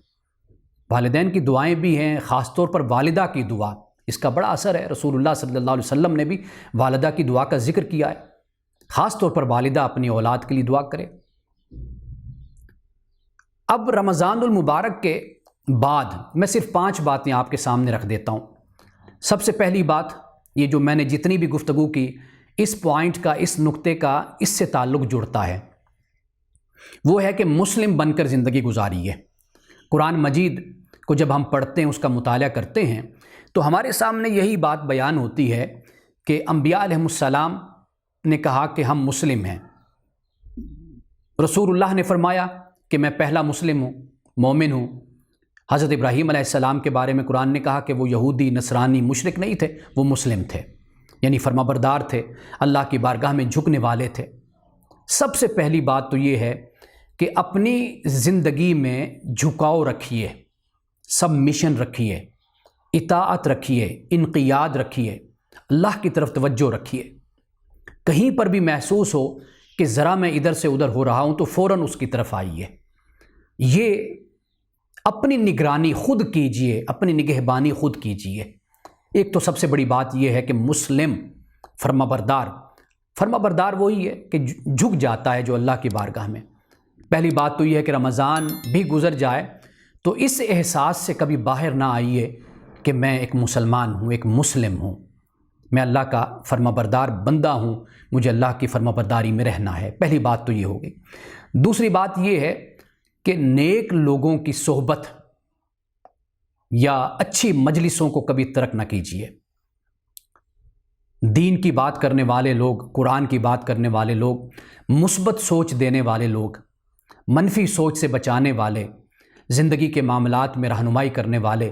والدین کی دعائیں بھی ہیں، خاص طور پر والدہ کی دعا، اس کا بڑا اثر ہے۔ رسول اللہ صلی اللہ علیہ وسلم نے بھی والدہ کی دعا کا ذکر کیا ہے، خاص طور پر والدہ اپنی اولاد کے لیے دعا کرے۔ اب رمضان المبارک کے بعد میں صرف 5 باتیں آپ کے سامنے رکھ دیتا ہوں۔ سب سے پہلی بات، یہ جو میں نے جتنی بھی گفتگو کی، اس پوائنٹ کا، اس نقطے کا اس سے تعلق جڑتا ہے، وہ ہے کہ مسلم بن کر زندگی گزاری ہے۔ قرآن مجید کو جب ہم پڑھتے ہیں، اس کا مطالعہ کرتے ہیں، تو ہمارے سامنے یہی بات بیان ہوتی ہے کہ انبیاء علیہم السلام نے کہا کہ ہم مسلم ہیں۔ رسول اللہ نے فرمایا کہ میں پہلا مسلم ہوں، مومن ہوں۔ حضرت ابراہیم علیہ السلام کے بارے میں قرآن نے کہا کہ وہ یہودی، نصرانی، مشرک نہیں تھے، وہ مسلم تھے، یعنی فرمانبردار تھے، اللہ کی بارگاہ میں جھکنے والے تھے۔ سب سے پہلی بات تو یہ ہے کہ اپنی زندگی میں جھکاؤ رکھیے، سبمیشن رکھیے، اطاعت رکھیے، انقیاد رکھیے، اللہ کی طرف توجہ رکھیے۔ کہیں پر بھی محسوس ہو کہ ذرا میں ادھر سے ادھر ہو رہا ہوں تو فوراً اس کی طرف آئیے۔ یہ اپنی نگرانی خود کیجئے، اپنی نگہبانی خود کیجئے۔ ایک تو سب سے بڑی بات یہ ہے کہ مسلم، فرمانبردار وہی ہے کہ جھک جاتا ہے جو اللہ کی بارگاہ میں۔ پہلی بات تو یہ ہے کہ رمضان بھی گزر جائے تو اس احساس سے کبھی باہر نہ آئیے کہ میں ایک مسلمان ہوں، ایک مسلم ہوں، میں اللہ کا فرمانبردار بندہ ہوں، مجھے اللہ کی فرمانبرداری میں رہنا ہے۔ پہلی بات تو یہ ہوگی۔ دوسری بات یہ ہے کہ نیک لوگوں کی صحبت یا اچھی مجلسوں کو کبھی ترک نہ کیجیے۔ دین کی بات کرنے والے لوگ، قرآن کی بات کرنے والے لوگ، مثبت سوچ دینے والے لوگ، منفی سوچ سے بچانے والے، زندگی کے معاملات میں رہنمائی کرنے والے،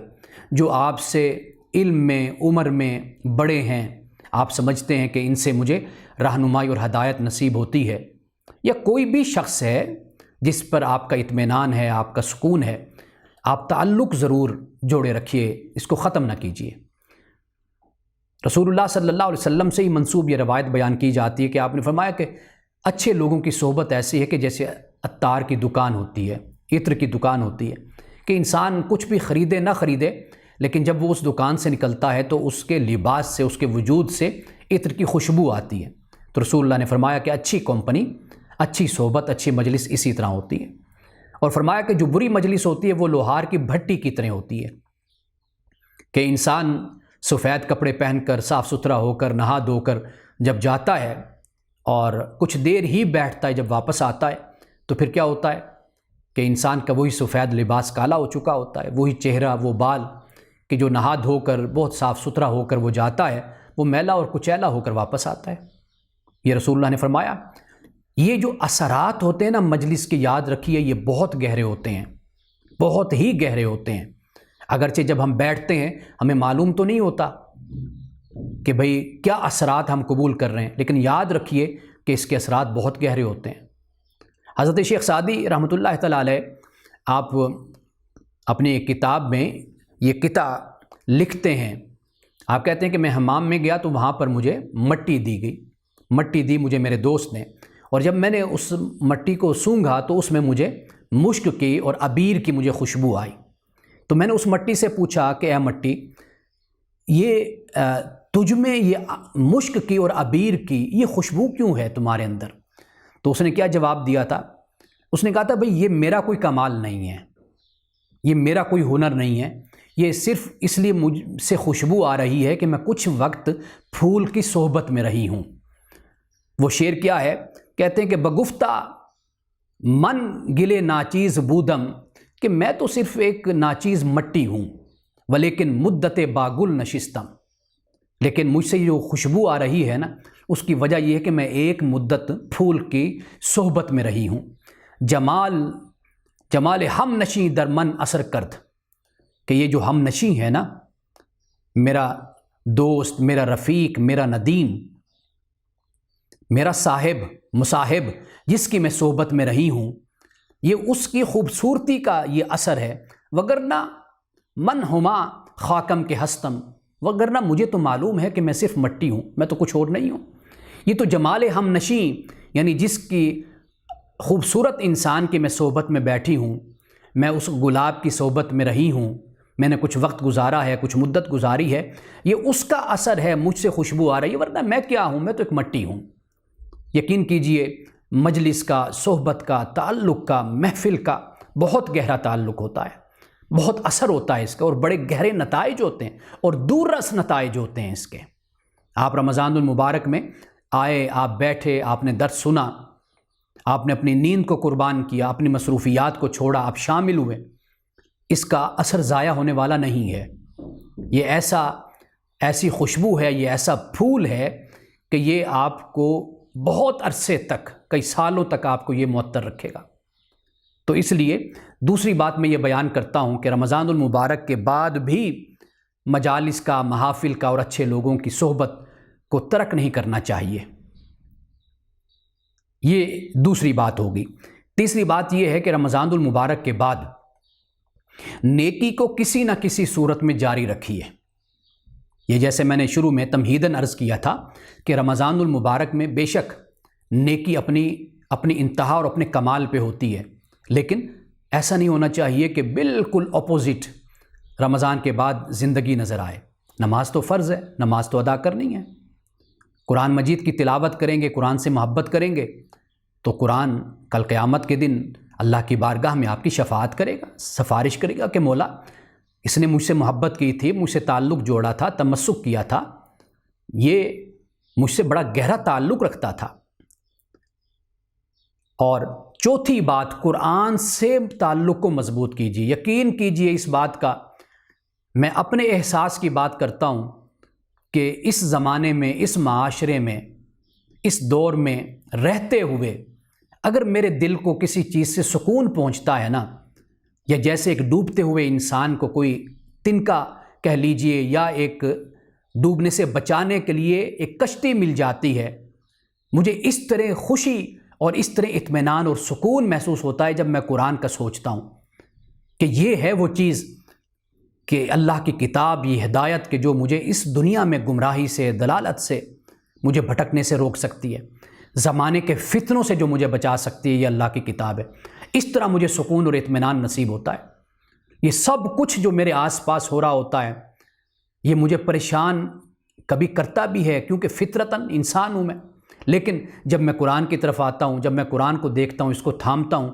جو آپ سے علم میں، عمر میں بڑے ہیں، آپ سمجھتے ہیں کہ ان سے مجھے رہنمائی اور ہدایت نصیب ہوتی ہے، یا کوئی بھی شخص ہے جس پر آپ کا اطمینان ہے، آپ کا سکون ہے، آپ تعلق ضرور جوڑے رکھیے، اس کو ختم نہ کیجیے۔ رسول اللہ صلی اللہ علیہ وسلم سے ہی منسوب یہ روایت بیان کی جاتی ہے کہ آپ نے فرمایا کہ اچھے لوگوں کی صحبت ایسی ہے کہ جیسے عطار کی دکان ہوتی ہے، عطر کی دکان ہوتی ہے، کہ انسان کچھ بھی خریدے نہ خریدے، لیکن جب وہ اس دکان سے نکلتا ہے تو اس کے لباس سے، اس کے وجود سے عطر کی خوشبو آتی ہے۔ تو رسول اللہ نے فرمایا کہ اچھی کمپنی، اچھی صحبت، اچھی مجلس اسی طرح ہوتی ہے، اور فرمایا کہ جو بری مجلس ہوتی ہے وہ لوہار کی بھٹی کی طرح ہوتی ہے، کہ انسان سفید کپڑے پہن کر، صاف ستھرا ہو کر، نہا دھو کر جب جاتا ہے اور کچھ دیر ہی بیٹھتا ہے، جب واپس آتا ہے تو پھر کیا ہوتا ہے کہ انسان کا وہی سفید لباس کالا ہو چکا ہوتا ہے، وہی چہرہ، وہ بال کہ جو نہا دھو کر بہت صاف ستھرا ہو کر وہ جاتا ہے، وہ میلا اور کچیلا ہو کر واپس آتا ہے۔ یہ رسول اللہ نے فرمایا یہ جو اثرات ہوتے ہیں نا مجلس کی، یاد رکھیے یہ بہت گہرے ہوتے ہیں، بہت ہی گہرے ہوتے ہیں۔ اگرچہ جب ہم بیٹھتے ہیں ہمیں معلوم تو نہیں ہوتا کہ بھئی کیا اثرات ہم قبول کر رہے ہیں، لیکن یاد رکھیے کہ اس کے اثرات بہت گہرے ہوتے ہیں۔ حضرت شیخ سعدی رحمۃ اللہ تعالی علیہ، آپ اپنی ایک کتاب میں یہ قطع لکھتے ہیں، آپ کہتے ہیں کہ میں حمام میں گیا تو وہاں پر مجھے مٹی دی گئی، مٹی دی مجھے میرے دوست نے، اور جب میں نے اس مٹی کو سونگھا تو اس میں مجھے مشک کی اور عبیر کی مجھے خوشبو آئی۔ تو میں نے اس مٹی سے پوچھا کہ اے مٹی، یہ تجھ میں یہ مشک کی اور عبیر کی یہ خوشبو کیوں ہے تمہارے اندر؟ تو اس نے کیا جواب دیا تھا؟ اس نے کہا تھا بھئی یہ میرا کوئی کمال نہیں ہے، یہ میرا کوئی ہنر نہیں ہے، یہ صرف اس لیے مجھ سے خوشبو آ رہی ہے کہ میں کچھ وقت پھول کی صحبت میں رہی ہوں۔ وہ شعر کیا ہے کہتے ہیں کہ بگفتہ من گلے ناچیز بودم، کہ میں تو صرف ایک ناچیز مٹی ہوں، ولیکن مدت باگل نشستم، لیکن مجھ سے جو خوشبو آ رہی ہے نا، اس کی وجہ یہ ہے کہ میں ایک مدت پھول کی صحبت میں رہی ہوں۔ جمال ہم نشیں در من اثر کرد، کہ یہ جو ہم نشیں ہے نا، میرا دوست، میرا رفیق، میرا ندیم، میرا صاحب، مصاحب، جس کی میں صحبت میں رہی ہوں، یہ اس کی خوبصورتی کا یہ اثر ہے۔ وگرنہ من ہما خاکم کے ہستم، وگرنہ مجھے تو معلوم ہے کہ میں صرف مٹی ہوں، میں تو کچھ اور نہیں ہوں۔ یہ تو جمال ہم نشیں، یعنی جس کی خوبصورت انسان کی میں صحبت میں بیٹھی ہوں، میں اس گلاب کی صحبت میں رہی ہوں، میں نے کچھ وقت گزارا ہے، کچھ مدت گزاری ہے، یہ اس کا اثر ہے، مجھ سے خوشبو آ رہی ہے، ورنہ میں کیا ہوں؟ میں تو ایک مٹی ہوں۔ یقین کیجئے مجلس کا، صحبت کا، تعلق کا، محفل کا بہت گہرا تعلق ہوتا ہے، بہت اثر ہوتا ہے اس کا، اور بڑے گہرے نتائج ہوتے ہیں اور دور رس نتائج ہوتے ہیں اس کے۔ آپ رمضان المبارک میں آئے، آپ بیٹھے، آپ نے درس سنا، آپ نے اپنی نیند کو قربان کیا، اپنی مصروفیات کو چھوڑا، آپ شامل ہوئے، اس کا اثر ضائع ہونے والا نہیں ہے۔ یہ ایسی خوشبو ہے، یہ ایسا پھول ہے کہ یہ آپ کو بہت عرصے تک، کئی سالوں تک آپ کو یہ معطر رکھے گا۔ تو اس لیے دوسری بات میں یہ بیان کرتا ہوں کہ رمضان المبارک کے بعد بھی مجالس کا، محافل کا اور اچھے لوگوں کی صحبت کو ترک نہیں کرنا چاہیے۔ یہ دوسری بات ہوگی۔ تیسری بات یہ ہے کہ رمضان المبارک کے بعد نیکی کو کسی نہ کسی صورت میں جاری رکھیے۔ یہ جیسے میں نے شروع میں تمہیداً عرض کیا تھا کہ رمضان المبارک میں بے شک نیکی اپنی انتہا اور اپنے کمال پہ ہوتی ہے، لیکن ایسا نہیں ہونا چاہیے کہ بالکل اپوزٹ رمضان کے بعد زندگی نظر آئے۔ نماز تو فرض ہے، نماز تو ادا کرنی ہے، قرآن مجید کی تلاوت کریں گے، قرآن سے محبت کریں گے تو قرآن کل قیامت کے دن اللہ کی بارگاہ میں آپ کی شفاعت کرے گا، سفارش کرے گا کہ مولا اس نے مجھ سے محبت کی تھی، مجھ سے تعلق جوڑا تھا، تمسک کیا تھا، یہ مجھ سے بڑا گہرا تعلق رکھتا تھا۔ اور چوتھی بات، قرآن سے تعلق کو مضبوط کیجیے۔ یقین کیجیے اس بات کا، میں اپنے احساس کی بات کرتا ہوں کہ اس زمانے میں، اس معاشرے میں، اس دور میں رہتے ہوئے اگر میرے دل کو کسی چیز سے سکون پہنچتا ہے نا، یا جیسے ایک ڈوبتے ہوئے انسان کو کوئی تنکا کہہ لیجئے، یا ایک ڈوبنے سے بچانے کے لیے ایک کشتی مل جاتی ہے، مجھے اس طرح خوشی اور اس طرح اطمینان اور سکون محسوس ہوتا ہے جب میں قرآن کا سوچتا ہوں کہ یہ ہے وہ چیز کہ اللہ کی کتاب، یہ ہدایت کہ جو مجھے اس دنیا میں گمراہی سے، دلالت سے، مجھے بھٹکنے سے روک سکتی ہے، زمانے کے فتنوں سے جو مجھے بچا سکتی ہے، یہ اللہ کی کتاب ہے۔ اس طرح مجھے سکون اور اطمینان نصیب ہوتا ہے۔ یہ سب کچھ جو میرے آس پاس ہو رہا ہوتا ہے، یہ مجھے پریشان کبھی کرتا بھی ہے، کیونکہ فطرتاً انسان ہوں میں، لیکن جب میں قرآن کی طرف آتا ہوں، جب میں قرآن کو دیکھتا ہوں، اس کو تھامتا ہوں،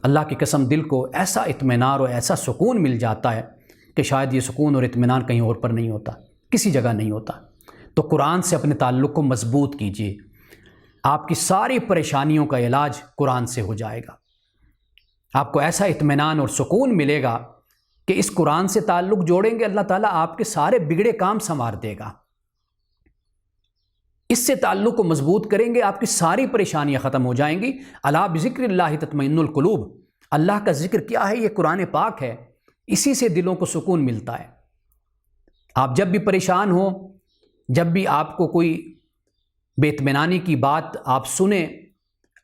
اللہ کی قسم دل کو ایسا اطمینان اور ایسا سکون مل جاتا ہے کہ شاید یہ سکون اور اطمینان کہیں اور پر نہیں ہوتا، کسی جگہ نہیں ہوتا۔ تو قرآن سے اپنے تعلق کو مضبوط کیجیے، آپ کی ساری پریشانیوں کا علاج قرآن سے ہو جائے گا۔ آپ کو ایسا اطمینان اور سکون ملے گا کہ اس قرآن سے تعلق جوڑیں گے، اللہ تعالیٰ آپ کے سارے بگڑے کام سنوار دے گا۔ اس سے تعلق کو مضبوط کریں گے، آپ کی ساری پریشانیاں ختم ہو جائیں گی۔ الا بذکر اللہ تطمئن القلوب، اللہ کا ذکر کیا ہے؟ یہ قرآن پاک ہے، اسی سے دلوں کو سکون ملتا ہے۔ آپ جب بھی پریشان ہوں، جب بھی آپ کو کوئی بے اطمینانی کی بات آپ سنیں،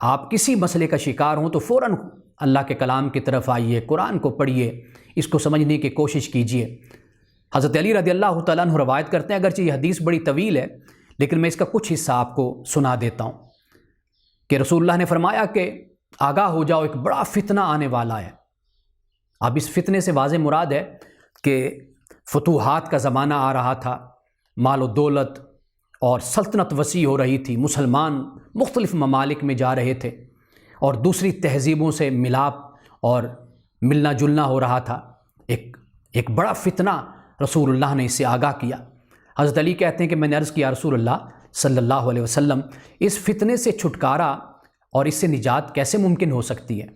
آپ کسی مسئلے کا شکار ہوں، تو فوراً اللہ کے کلام کی طرف آئیے، قرآن کو پڑھیے، اس کو سمجھنے کی کوشش کیجیے۔ حضرت علی رضی اللہ تعالیٰ عنہ روایت کرتے ہیں، اگرچہ یہ حدیث بڑی طویل ہے لیکن میں اس کا کچھ حصہ آپ کو سنا دیتا ہوں، کہ رسول اللہ نے فرمایا کہ آگاہ ہو جاؤ، ایک بڑا فتنہ آنے والا ہے۔ اب اس فتنے سے واضح مراد ہے کہ فتوحات کا زمانہ آ رہا تھا، مال و دولت اور سلطنت وسیع ہو رہی تھی، مسلمان مختلف ممالک میں جا رہے تھے، اور دوسری تہذیبوں سے ملاپ اور ملنا جلنا ہو رہا تھا۔ ایک بڑا فتنہ رسول اللہ نے اس سے آگاہ کیا۔ حضرت علی کہتے ہیں کہ میں نے عرض کیا رسول اللہ، صلی اللہ علیہ وسلم اس فتنے سے چھٹکارا اور اس سے نجات کیسے ممکن ہو سکتی ہے؟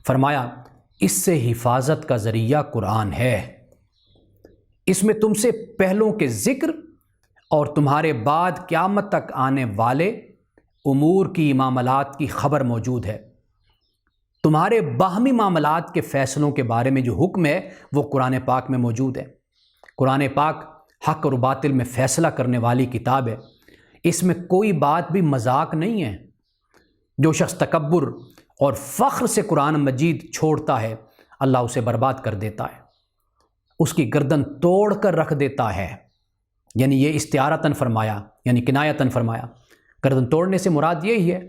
فرمایا اس سے حفاظت کا ذریعہ قرآن ہے، اس میں تم سے پہلوں کے ذکر اور تمہارے بعد قیامت تک آنے والے امور کی معاملات کی خبر موجود ہے۔ تمہارے باہمی معاملات کے فیصلوں کے بارے میں جو حکم ہے وہ قرآن پاک میں موجود ہے۔ قرآن پاک حق اور باطل میں فیصلہ کرنے والی کتاب ہے، اس میں کوئی بات بھی مذاق نہیں ہے۔ جو شخص تکبر اور فخر سے قرآن مجید چھوڑتا ہے اللہ اسے برباد کر دیتا ہے، اس کی گردن توڑ کر رکھ دیتا ہے۔ یعنی یہ استعارتاً فرمایا، یعنی کنایتاً فرمایا۔ گردن توڑنے سے مراد یہی ہے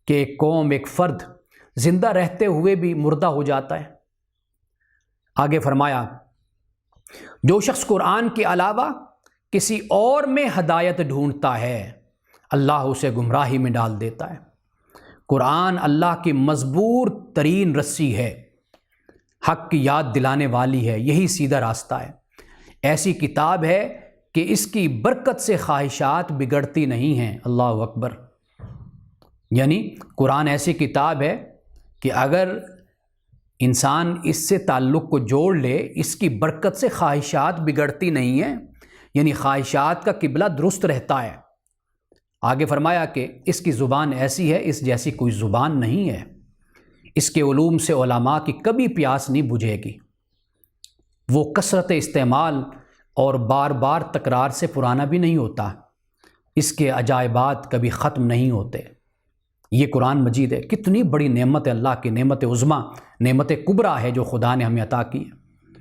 کہ ایک قوم، ایک فرد زندہ رہتے ہوئے بھی مردہ ہو جاتا ہے۔ آگے فرمایا جو شخص قرآن کے علاوہ کسی اور میں ہدایت ڈھونڈتا ہے اللہ اسے گمراہی میں ڈال دیتا ہے۔ قرآن اللہ کی مضبوط ترین رسی ہے، حق کی یاد دلانے والی ہے، یہی سیدھا راستہ ہے۔ ایسی کتاب ہے کہ اس کی برکت سے خواہشات بگڑتی نہیں ہیں۔ اللہ اکبر۔ یعنی قرآن ایسی کتاب ہے کہ اگر انسان اس سے تعلق کو جوڑ لے، اس کی برکت سے خواہشات بگڑتی نہیں ہیں، یعنی خواہشات کا قبلہ درست رہتا ہے۔ آگے فرمایا کہ اس کی زبان ایسی ہے اس جیسی کوئی زبان نہیں ہے، اس کے علوم سے علماء کی کبھی پیاس نہیں بجھے گی، وہ کثرت استعمال اور بار بار تکرار سے پرانا بھی نہیں ہوتا، اس کے عجائبات کبھی ختم نہیں ہوتے۔ یہ قرآن مجید ہے، کتنی بڑی نعمت ہے، اللہ کی نعمت عظمیٰ، نعمت کبریٰ ہے جو خدا نے ہمیں عطا کی ہے،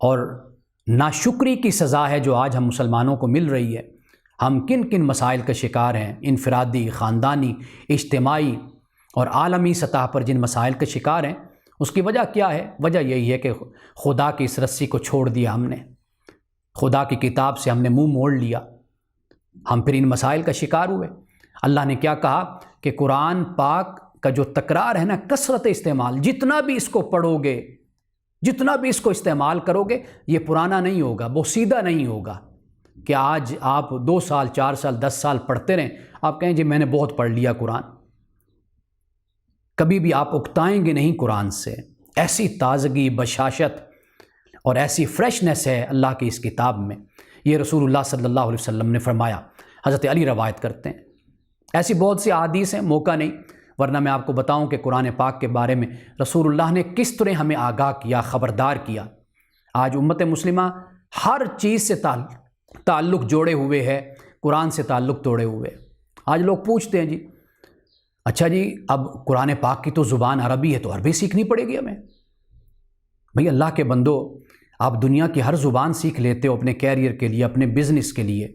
اور ناشکری کی سزا ہے جو آج ہم مسلمانوں کو مل رہی ہے۔ ہم کن کن مسائل کا شکار ہیں، انفرادی، خاندانی، اجتماعی اور عالمی سطح پر جن مسائل کے شکار ہیں، اس کی وجہ کیا ہے؟ وجہ یہی ہے کہ خدا کی اس رسی کو چھوڑ دیا ہم نے، خدا کی کتاب سے ہم نے منہ موڑ لیا، ہم پھر ان مسائل کا شکار ہوئے۔ اللہ نے کیا کہا کہ قرآن پاک کا جو تکرار ہے نا، کثرت استعمال، جتنا بھی اس کو پڑھو گے، جتنا بھی اس کو استعمال کرو گے، یہ پرانا نہیں ہوگا، وہ سیدھا نہیں ہوگا کہ آج آپ 2 سال 4 سال 10 سال پڑھتے رہیں، آپ کہیں جی میں نے بہت پڑھ لیا قرآن۔ کبھی بھی آپ اکتائیں گے نہیں قرآن سے۔ ایسی تازگی، بشاشت اور ایسی فریشنس ہے اللہ کی اس کتاب میں، یہ رسول اللہ صلی اللہ علیہ وسلم نے فرمایا۔ حضرت علی روایت کرتے ہیں۔ ایسی بہت سی احادیث ہیں، موقع نہیں، ورنہ میں آپ کو بتاؤں کہ قرآن پاک کے بارے میں رسول اللہ نے کس طرح ہمیں آگاہ کیا، خبردار کیا۔ آج امت مسلمہ ہر چیز سے تعلق جوڑے ہوئے ہے، قرآن سے تعلق توڑے ہوئے۔ آج لوگ پوچھتے ہیں جی اچھا جی اب قرآن پاک کی تو زبان عربی ہے، تو عربی سیکھنی پڑے گی ہمیں؟ بھئی اللہ کے بندو، آپ دنیا کی ہر زبان سیکھ لیتے ہو اپنے کیریئر کے لیے، اپنے بزنس کے لیے،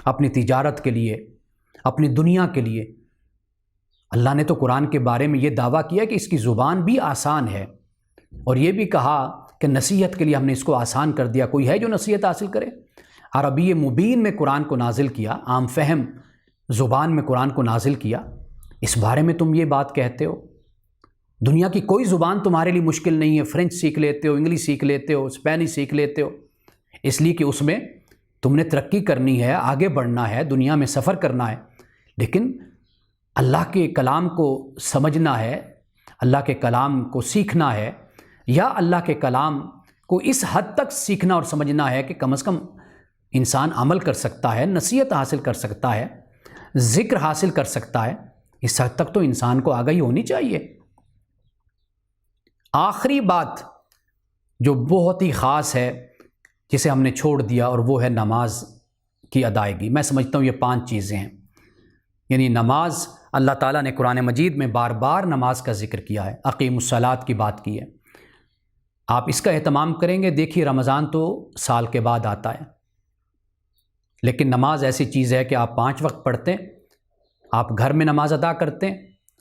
اپنی تجارت کے لیے، اپنی دنیا کے لیے۔ اللہ نے تو قرآن کے بارے میں یہ دعویٰ کیا کہ اس کی زبان بھی آسان ہے، اور یہ بھی کہا کہ نصیحت کے لیے ہم نے اس کو آسان کر دیا۔ کوئی ہے جو نصیحت حاصل کرے؟ عربی مبین میں قرآن کو نازل کیا، عام فہم زبان میں قرآن کو نازل کیا، اس بارے میں تم یہ بات کہتے ہو؟ دنیا کی کوئی زبان تمہارے لیے مشکل نہیں ہے، فرینچ سیکھ لیتے ہو، انگلش سیکھ لیتے ہو، اسپینش سیکھ لیتے ہو، اس لیے کہ اس میں تم نے ترقی کرنی ہے، آگے بڑھنا ہے، دنیا میں سفر کرنا ہے۔ لیکن اللہ کے کلام کو سمجھنا ہے، اللہ کے کلام کو سیکھنا ہے، یا اللہ کے کلام کو اس حد تک سیکھنا اور سمجھنا ہے کہ کم از کم انسان عمل کر سکتا ہے، نصیحت حاصل کر سکتا ہے، ذکر حاصل کر سکتا ہے، اس حد تک تو انسان کو آگاہی ہونی چاہیے۔ آخری بات جو بہت ہی خاص ہے جسے ہم نے چھوڑ دیا، اور وہ ہے نماز کی ادائیگی۔ میں سمجھتا ہوں یہ 5 چیزیں ہیں، یعنی نماز، اللہ تعالیٰ نے قرآن مجید میں بار بار نماز کا ذکر کیا ہے، اقیم الصلاۃ کی بات کی ہے۔ آپ اس کا اہتمام کریں گے، دیکھیے رمضان تو سال کے بعد آتا ہے، لیکن نماز ایسی چیز ہے کہ آپ 5 وقت پڑھتے ہیں، آپ گھر میں نماز ادا کرتے ہیں،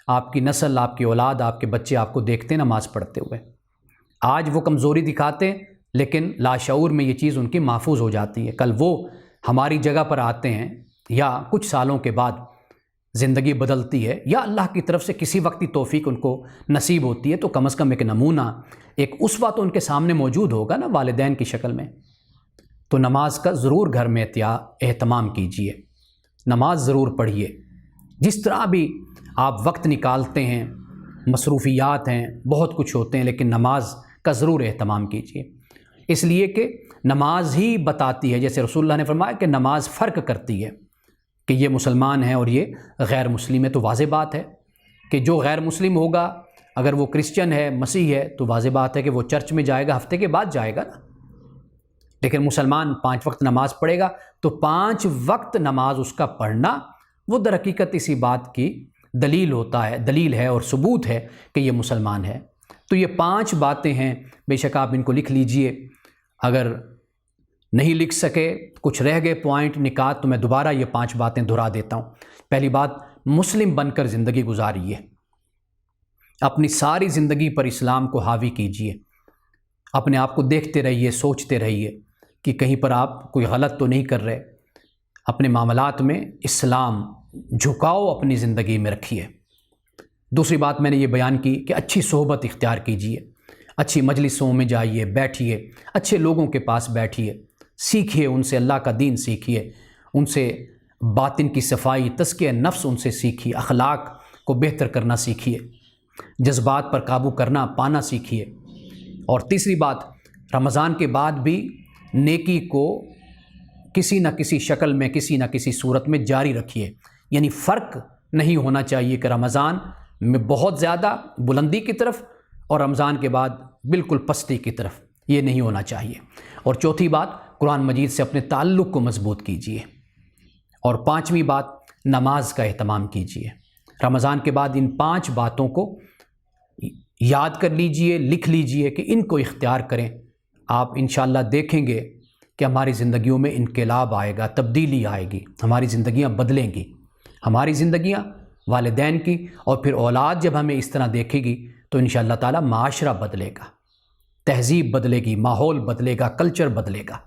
آپ کی نسل، آپ کی اولاد، آپ کے بچے آپ کو دیکھتے ہیں نماز پڑھتے ہوئے۔ آج وہ کمزوری دکھاتے ہیں، لیکن لاشعور میں یہ چیز ان کی محفوظ ہو جاتی ہے، کل وہ ہماری جگہ پر آتے ہیں، یا کچھ سالوں کے بعد زندگی بدلتی ہے، یا اللہ کی طرف سے کسی وقتی توفیق ان کو نصیب ہوتی ہے، تو کم از کم ایک نمونہ، ایک اسوہ تو ان کے سامنے موجود ہوگا نا، والدین کی شکل میں۔ تو نماز کا ضرور گھر میں اہتمام کیجیے۔ نماز ضرور پڑھیے، جس طرح بھی آپ وقت نکالتے ہیں، مصروفیات ہیں، بہت کچھ ہوتے ہیں، لیکن نماز کا ضرور اہتمام کیجیے، اس لیے کہ نماز ہی بتاتی ہے، جیسے رسول اللہ نے فرمایا کہ نماز فرق کرتی ہے کہ یہ مسلمان ہے اور یہ غیر مسلم ہے۔ تو واضح بات ہے کہ جو غیر مسلم ہوگا، اگر وہ کرسچن ہے، مسیح ہے، تو واضح بات ہے کہ وہ چرچ میں جائے گا، ہفتے کے بعد جائے گا نا۔ لیکن مسلمان 5 وقت نماز پڑھے گا، تو 5 وقت نماز اس کا پڑھنا وہ در حقیقت اسی بات کی دلیل ہے اور ثبوت ہے کہ یہ مسلمان ہے۔ تو یہ 5 باتیں ہیں، بے شک آپ ان کو لکھ لیجئے۔ اگر نہیں لکھ سکے، کچھ رہ گئے پوائنٹ نکات، تو میں دوبارہ یہ 5 باتیں دہرا دیتا ہوں۔ پہلی بات، مسلم بن کر زندگی گزاریے، اپنی ساری زندگی پر اسلام کو حاوی کیجئے، اپنے آپ کو دیکھتے رہیے، سوچتے رہیے کہ کہیں پر آپ کوئی غلط تو نہیں کر رہے، اپنے معاملات میں اسلام جھکاؤ اپنی زندگی میں رکھیے۔ دوسری بات میں نے یہ بیان کی کہ اچھی صحبت اختیار کیجئے، اچھی مجلسوں میں جائیے، بیٹھیے، اچھے لوگوں کے پاس بیٹھیے، سیکھیے ان سے، اللہ کا دین سیکھیے، ان سے باطن کی صفائی، تزکیہ نفس ان سے سیکھیے، اخلاق کو بہتر کرنا سیکھیے، جذبات پر قابو پانا سیکھیے۔ اور تیسری بات، رمضان کے بعد بھی نیکی کو کسی نہ کسی شکل میں، کسی نہ کسی صورت میں جاری رکھیے، یعنی فرق نہیں ہونا چاہیے کہ رمضان میں بہت زیادہ بلندی کی طرف اور رمضان کے بعد بالکل پستی کی طرف، یہ نہیں ہونا چاہیے۔ اور چوتھی بات، قرآن مجید سے اپنے تعلق کو مضبوط کیجیے۔ اور 5ویں بات، نماز کا اہتمام کیجیے۔ رمضان کے بعد ان 5 باتوں کو یاد کر لیجئے، لکھ لیجئے کہ ان کو اختیار کریں۔ آپ انشاءاللہ دیکھیں گے کہ ہماری زندگیوں میں انقلاب آئے گا، تبدیلی آئے گی، ہماری زندگیاں بدلیں گی، ہماری زندگیاں، والدین کی، اور پھر اولاد جب ہمیں اس طرح دیکھے گی تو انشاءاللہ تعالی معاشرہ بدلے گا، تہذیب بدلے گی، ماحول بدلے گا، کلچر بدلے گا۔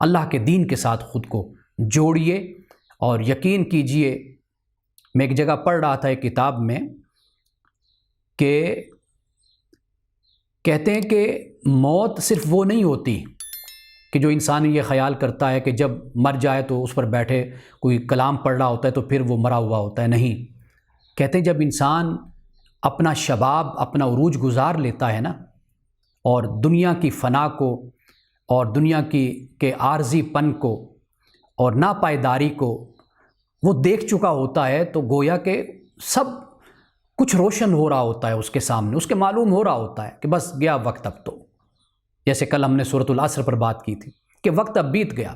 اللہ کے دین کے ساتھ خود کو جوڑیے اور یقین کیجئے۔ میں ایک جگہ پڑھ رہا تھا ایک کتاب میں کہ کہتے ہیں کہ موت صرف وہ نہیں ہوتی کہ جو انسان یہ خیال کرتا ہے کہ جب مر جائے تو اس پر بیٹھے کوئی کلام پڑھ رہا ہوتا ہے تو پھر وہ مرا ہوا ہوتا ہے، نہیں۔ کہتے ہیں جب انسان اپنا شباب، اپنا عروج گزار لیتا ہے نا، اور دنیا کی فنا کو اور دنیا کے عارضی پن کو اور ناپائیداری کو وہ دیکھ چکا ہوتا ہے، تو گویا کہ سب کچھ روشن ہو رہا ہوتا ہے اس کے سامنے، اس کے معلوم ہو رہا ہوتا ہے کہ بس گیا وقت اب تو۔ جیسے کل ہم نے سورۃ العصر پر بات کی تھی کہ وقت اب بیت گیا۔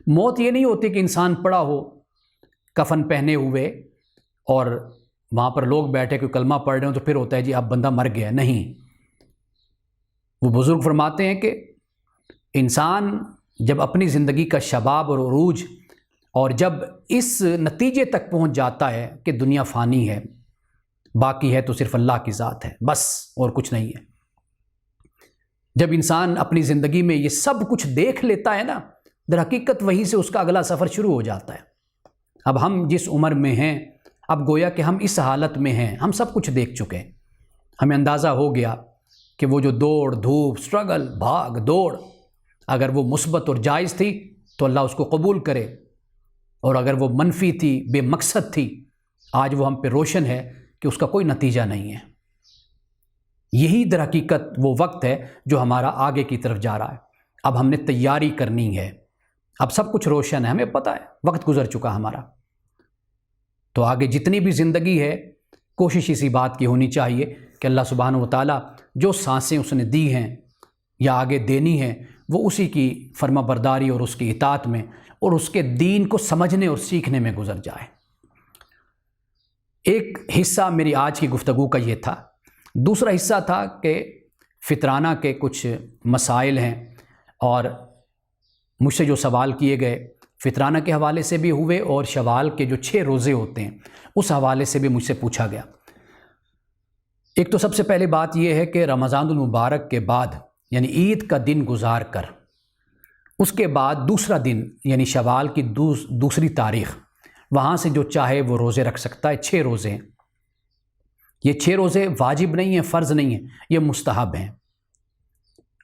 موت یہ نہیں ہوتی کہ انسان پڑا ہو کفن پہنے ہوئے اور وہاں پر لوگ بیٹھے کوئی کلمہ پڑھ رہے ہوں تو پھر ہوتا ہے جی اب بندہ مر گیا، نہیں۔ وہ بزرگ فرماتے ہیں کہ انسان جب اپنی زندگی کا شباب اور عروج اور جب اس نتیجے تک پہنچ جاتا ہے کہ دنیا فانی ہے، باقی ہے تو صرف اللہ کی ذات ہے، بس اور کچھ نہیں ہے، جب انسان اپنی زندگی میں یہ سب کچھ دیکھ لیتا ہے نا، در حقیقت وہیں سے اس کا اگلا سفر شروع ہو جاتا ہے۔ اب ہم جس عمر میں ہیں، اب گویا کہ ہم اس حالت میں ہیں، ہم سب کچھ دیکھ چکے ہیں، ہمیں اندازہ ہو گیا کہ وہ جو دوڑ دھوپ، سٹرگل، بھاگ دوڑ، اگر وہ مثبت اور جائز تھی تو اللہ اس کو قبول کرے، اور اگر وہ منفی تھی، بے مقصد تھی، آج وہ ہم پہ روشن ہے کہ اس کا کوئی نتیجہ نہیں ہے۔ یہی در حقیقت وہ وقت ہے جو ہمارا آگے کی طرف جا رہا ہے۔ اب ہم نے تیاری کرنی ہے، اب سب کچھ روشن ہے، ہمیں پتہ ہے وقت گزر چکا ہمارا، تو آگے جتنی بھی زندگی ہے کوشش اسی بات کی ہونی چاہیے کہ اللہ سبحانہ و تعالیٰ جو سانسیں اس نے دی ہیں یا آگے دینی ہیں، وہ اسی کی فرما برداری اور اس کی اطاعت میں اور اس کے دین کو سمجھنے اور سیکھنے میں گزر جائے۔ ایک حصہ میری آج کی گفتگو کا یہ تھا۔ دوسرا حصہ تھا کہ فطرانہ کے کچھ مسائل ہیں، اور مجھ سے جو سوال کیے گئے فطرانہ کے حوالے سے بھی ہوئے اور شوال کے جو 6 روزے ہوتے ہیں اس حوالے سے بھی مجھ سے پوچھا گیا۔ ایک تو سب سے پہلے بات یہ ہے کہ رمضان المبارک کے بعد یعنی عید کا دن گزار کر اس کے بعد دوسرا دن یعنی شوال کی دوسری تاریخ، وہاں سے جو چاہے وہ روزے رکھ سکتا ہے۔ 6 روزے ہیں، یہ 6 روزے واجب نہیں ہیں، فرض نہیں ہیں، یہ مستحب ہیں،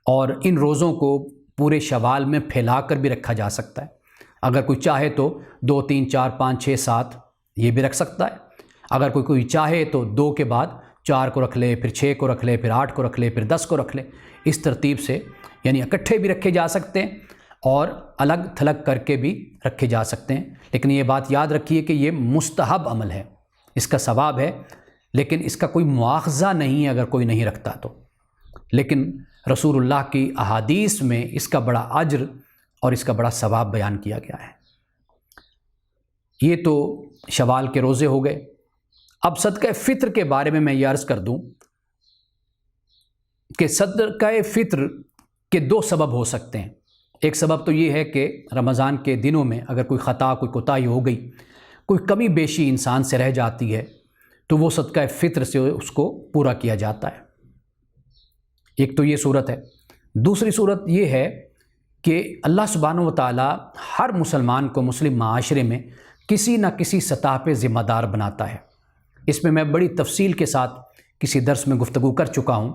اور ان روزوں کو پورے شوال میں پھیلا کر بھی رکھا جا سکتا ہے۔ اگر کوئی چاہے تو 2 3 4 5 6 7 یہ بھی رکھ سکتا ہے. اگر کوئی چاہے تو 2 کے بعد 4 کو رکھ لے، پھر 6 کو رکھ لے، پھر 8 کو رکھ لے، پھر 10 کو رکھ لے. اس ترتیب سے یعنی اکٹھے بھی رکھے جا سکتے ہیں اور الگ تھلگ کر کے بھی رکھے جا سکتے ہیں. لیکن یہ بات یاد رکھیے کہ یہ مستحب عمل ہے، اس کا ثواب ہے، لیکن اس کا کوئی مواخذہ نہیں ہے اگر کوئی نہیں رکھتا تو. لیکن رسول اللہ کی احادیث میں اس کا بڑا اجر اور اس کا بڑا ثواب بیان کیا گیا ہے. یہ تو شوال کے روزے ہو گئے. اب صدقہ فطر کے بارے میں یہ عرض کر دوں کہ صدقہ فطر کے 2 سبب ہو سکتے ہیں. ایک سبب تو یہ ہے کہ رمضان کے دنوں میں اگر کوئی خطا، کوئی کوتاہی ہو گئی، کوئی کمی بیشی انسان سے رہ جاتی ہے تو وہ صدقہ فطر سے اس کو پورا کیا جاتا ہے. ایک تو یہ صورت ہے. دوسری صورت یہ ہے کہ اللہ سبحانہ و تعالی ہر مسلمان کو مسلم معاشرے میں کسی نہ کسی سطح پہ ذمہ دار بناتا ہے. اس میں بڑی تفصیل کے ساتھ کسی درس میں گفتگو کر چکا ہوں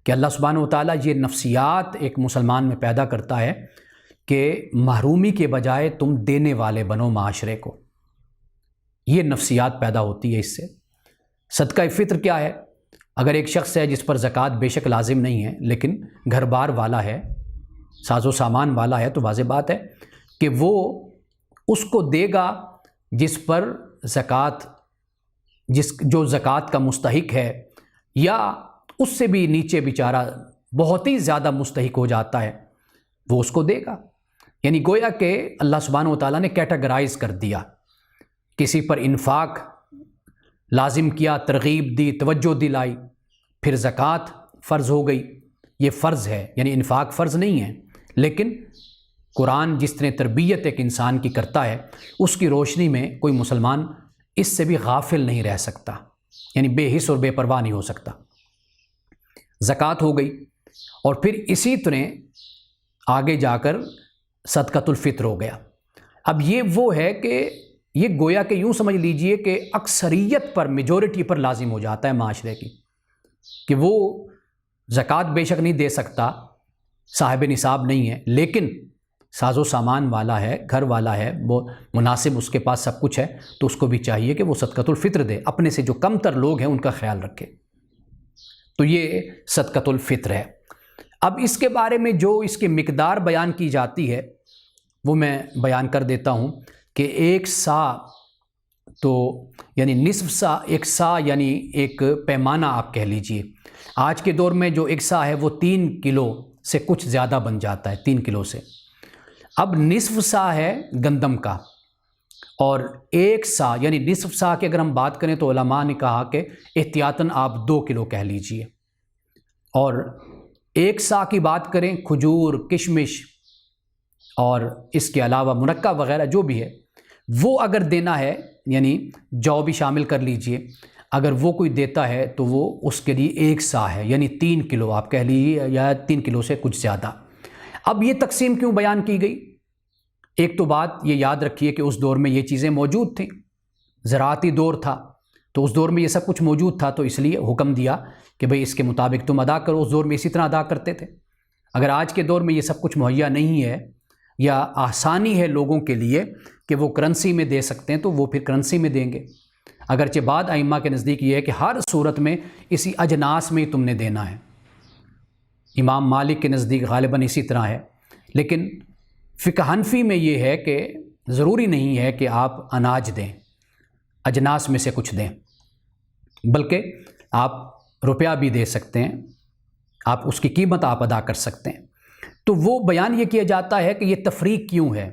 کہ اللہ سبحانہ و تعالیٰ یہ نفسیات ایک مسلمان میں پیدا کرتا ہے کہ محرومی کے بجائے تم دینے والے بنو معاشرے کو. یہ نفسیات پیدا ہوتی ہے اس سے. صدقہ فطر کیا ہے؟ اگر ایک شخص ہے جس پر زکوٰۃ بے شک لازم نہیں ہے لیکن گھر بار والا ہے، ساز و سامان والا ہے، تو واضح بات ہے کہ وہ اس کو دے گا جس پر جو زکوٰۃ کا مستحق ہے، یا اس سے بھی نیچے بیچارہ بہت ہی زیادہ مستحق ہو جاتا ہے، وہ اس کو دے گا. یعنی گویا کہ اللہ سبحانہ و تعالیٰ نے کیٹاگرائز کر دیا. کسی پر انفاق لازم کیا، ترغیب دی، توجہ دلائی، پھر زکوٰۃ فرض ہو گئی. یہ فرض ہے، یعنی انفاق فرض نہیں ہے، لیکن قرآن جس طرح تربیت ایک انسان کی کرتا ہے اس کی روشنی میں کوئی مسلمان اس سے بھی غافل نہیں رہ سکتا، یعنی بے حس اور بے پرواہ نہیں ہو سکتا. زکوٰۃ ہو گئی، اور پھر اسی طرح آگے جا کر صدقۃ الفطر ہو گیا. اب یہ وہ ہے کہ یہ گویا کہ یوں سمجھ لیجئے کہ اکثریت پر، میجورٹی پر لازم ہو جاتا ہے معاشرے کی، کہ وہ زکوٰۃ بے شک نہیں دے سکتا، صاحب نصاب نہیں ہے، لیکن ساز و سامان والا ہے، گھر والا ہے، وہ مناسب اس کے پاس سب کچھ ہے، تو اس کو بھی چاہیے کہ وہ صدقۃ الفطر دے، اپنے سے جو کم تر لوگ ہیں ان کا خیال رکھے. تو یہ صدقۃ الفطر ہے. اب اس کے بارے میں جو اس کی مقدار بیان کی جاتی ہے وہ میں بیان کر دیتا ہوں کہ 1 سا، تو یعنی نصف سا، 1 سا یعنی ایک پیمانہ آپ کہہ لیجئے. آج کے دور میں جو 1 سا ہے وہ 3 کلو سے کچھ زیادہ بن جاتا ہے، 3 کلو سے. اب نصف سا ہے گندم کا، اور 1 سا یعنی نصف سا کی اگر ہم بات کریں تو علماء نے کہا کہ احتیاطاً آپ 2 کلو کہہ لیجئے. اور 1 سا کی بات کریں کھجور، کشمش اور اس کے علاوہ منقع وغیرہ جو بھی ہے، وہ اگر دینا ہے، یعنی جو بھی شامل کر لیجئے، اگر وہ کوئی دیتا ہے تو وہ اس کے لیے 1 سا ہے، یعنی 3 کلو آپ کہہ لیجیے، یا 3 کلو سے کچھ زیادہ. اب یہ تقسیم کیوں بیان کی گئی؟ ایک تو بات یہ یاد رکھیے کہ اس دور میں یہ چیزیں موجود تھیں، زراعتی دور تھا، تو اس دور میں یہ سب کچھ موجود تھا، تو اس لیے حکم دیا کہ بھئی اس کے مطابق تم ادا کرو. اس دور میں اسی طرح ادا کرتے تھے. اگر آج کے دور میں یہ سب کچھ مہیا نہیں ہے، یا آسانی ہے لوگوں کے لیے کہ وہ کرنسی میں دے سکتے ہیں، تو وہ پھر کرنسی میں دیں گے. اگرچہ بعض ائمہ کے نزدیک یہ ہے کہ ہر صورت میں اسی اجناس میں ہی تم نے دینا ہے. امام مالک کے نزدیک غالباً اسی طرح ہے، لیکن فقہ حنفی میں یہ ہے کہ ضروری نہیں ہے کہ آپ اناج دیں، اجناس میں سے کچھ دیں، بلکہ آپ روپیہ بھی دے سکتے ہیں، آپ اس کی قیمت آپ ادا کر سکتے ہیں. تو وہ بیان یہ کیا جاتا ہے کہ یہ تفریق کیوں ہے.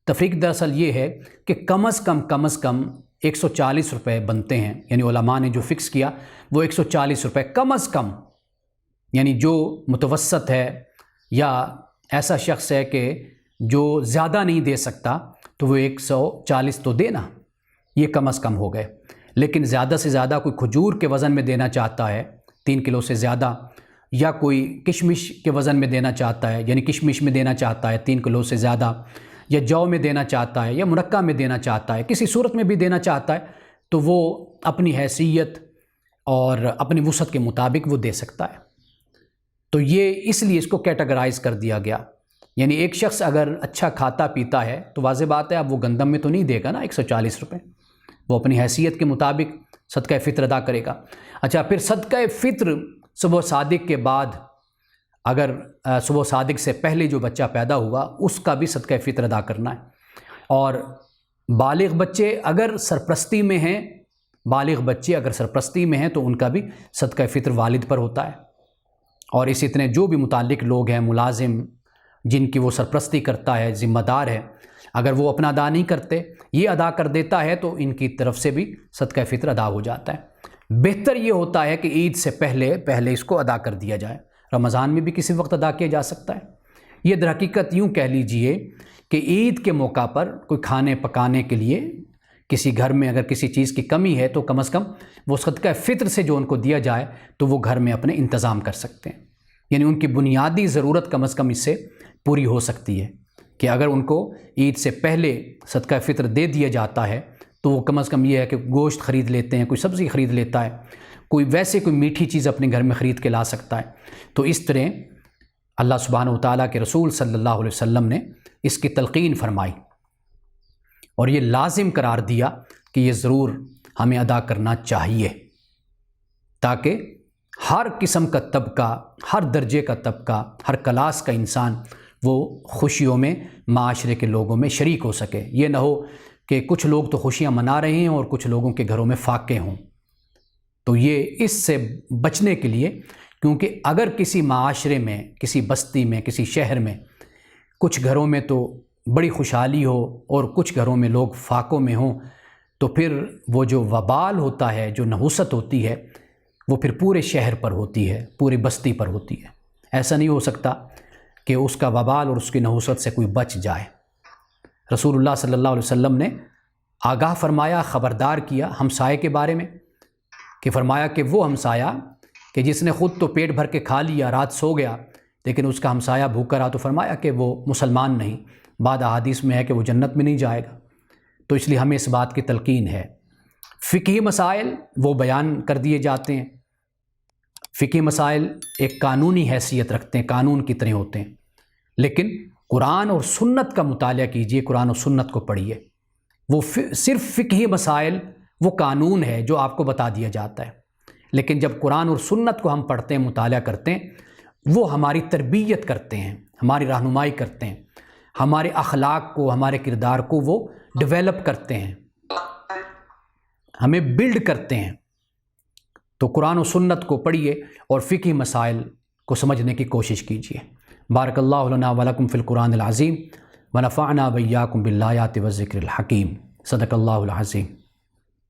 تفریق دراصل یہ ہے کہ کم از کم 140 روپے بنتے ہیں، یعنی علماء نے جو فکس کیا وہ 140 روپے کم از کم، یعنی جو متوسط ہے یا ایسا شخص ہے کہ جو زیادہ نہیں دے سکتا تو وہ 140 تو دینا، یہ کم از کم ہو گئے. لیکن زیادہ سے زیادہ کوئی کھجور کے وزن میں دینا چاہتا ہے 3 کلو سے زیادہ، یا کوئی کشمش کے وزن میں دینا چاہتا ہے، یعنی کشمش میں دینا چاہتا ہے 3 کلو سے زیادہ، یا جو میں دینا چاہتا ہے، یا منقع میں دینا چاہتا ہے، کسی صورت میں بھی دینا چاہتا ہے، تو وہ اپنی حیثیت اور اپنی وسعت کے مطابق وہ دے سکتا ہے. تو یہ اس لیے اس کو کیٹاگرائز کر دیا گیا. یعنی ایک شخص اگر اچھا کھاتا پیتا ہے تو واضح بات ہے اب وہ گندم میں تو نہیں دے گا نا 140 روپے، وہ اپنی حیثیت کے مطابق صدقہ فطر ادا کرے گا۔ اچھا، پھر صدقہ فطر صبح صادق کے بعد، اگر صبح صادق سے پہلے جو بچہ پیدا ہوا اس کا بھی صدقہ فطر ادا کرنا ہے۔ اور بالغ بچے اگر سرپرستی میں ہیں، تو ان کا بھی صدقہ فطر والد پر ہوتا ہے۔ اور اسی طرح جو بھی متعلق لوگ ہیں، ملازم جن کی وہ سرپرستی کرتا ہے، ذمہ دار ہے، اگر وہ اپنا ادا نہیں کرتے، یہ ادا کر دیتا ہے تو ان کی طرف سے بھی صدقہ فطر ادا ہو جاتا ہے۔ بہتر یہ ہوتا ہے کہ عید سے پہلے اس کو ادا کر دیا جائے۔ رمضان میں بھی کسی وقت ادا کیا جا سکتا ہے۔ یہ در حقیقت یوں کہہ لیجئے کہ عید کے موقع پر کوئی کھانے پکانے کے لیے کسی گھر میں اگر کسی چیز کی کمی ہے تو کم از کم وہ صدقہ فطر سے جو ان کو دیا جائے تو وہ گھر میں اپنے انتظام کر سکتے ہیں، یعنی ان کی بنیادی ضرورت کم از کم اس سے پوری ہو سکتی ہے کہ اگر ان کو عید سے پہلے صدقہ فطر دے دیا جاتا ہے تو وہ کم از کم یہ ہے کہ گوشت خرید لیتے ہیں، کوئی سبزی خرید لیتا ہے، کوئی میٹھی چیز اپنے گھر میں خرید کے لا سکتا ہے۔ تو اس طرح اللہ سبحانہ وتعالیٰ کے رسول صلی اللہ علیہ وسلم نے اس کی تلقین فرمائی اور یہ لازم قرار دیا کہ یہ ضرور ہمیں ادا کرنا چاہیے، تاکہ ہر قسم کا طبقہ، ہر درجے کا طبقہ، ہر کلاس کا انسان وہ خوشیوں میں معاشرے کے لوگوں میں شریک ہو سکے۔ یہ نہ ہو کہ کچھ لوگ تو خوشیاں منا رہے ہیں اور کچھ لوگوں کے گھروں میں فاقے ہوں۔ تو یہ اس سے بچنے کے لیے، کیونکہ اگر کسی معاشرے میں، کسی بستی میں، کسی شہر میں کچھ گھروں میں تو بڑی خوشحالی ہو اور کچھ گھروں میں لوگ فاقوں میں ہوں، تو پھر وہ جو وبال ہوتا ہے، جو نحوست ہوتی ہے، وہ پھر پورے شہر پر ہوتی ہے، پوری بستی پر ہوتی ہے۔ ایسا نہیں ہو سکتا کہ اس کا وبال اور اس کی نحوست سے کوئی بچ جائے۔ رسول اللہ صلی اللہ علیہ وسلم نے آگاہ فرمایا، خبردار کیا ہمسائے کے بارے میں، کہ فرمایا کہ وہ ہمسایہ کہ جس نے خود تو پیٹ بھر کے کھا لیا، رات سو گیا، لیکن اس کا ہمسایہ بھوکا رہا، تو فرمایا کہ وہ مسلمان نہیں۔ بعد احادیث میں ہے کہ وہ جنت میں نہیں جائے گا۔ تو اس لیے ہمیں اس بات کی تلقین ہے۔ فقہی مسائل وہ بیان کر دیے جاتے ہیں۔ فقہی مسائل ایک قانونی حیثیت رکھتے ہیں، قانون کی طرح ہوتے ہیں، لیکن قرآن اور سنت کا مطالعہ کیجئے، قرآن اور سنت کو پڑھیے۔ وہ صرف فقہی مسائل وہ قانون ہے جو آپ کو بتا دیا جاتا ہے، لیکن جب قرآن اور سنت کو ہم پڑھتے ہیں، مطالعہ کرتے ہیں، وہ ہماری تربیت کرتے ہیں، ہماری رہنمائی کرتے ہیں، ہمارے اخلاق کو، ہمارے کردار کو وہ ڈیولپ کرتے ہیں، ہمیں بلڈ کرتے ہیں۔ تو قرآن و سنت کو پڑھیے اور فقہی مسائل کو سمجھنے کی کوشش کیجیے۔ بارک اللہ لنا ولکم فی القرآن العظیم ونفعنا وإیاکم بالآیات والذکر الحکیم۔ صدق اللہ العظیم۔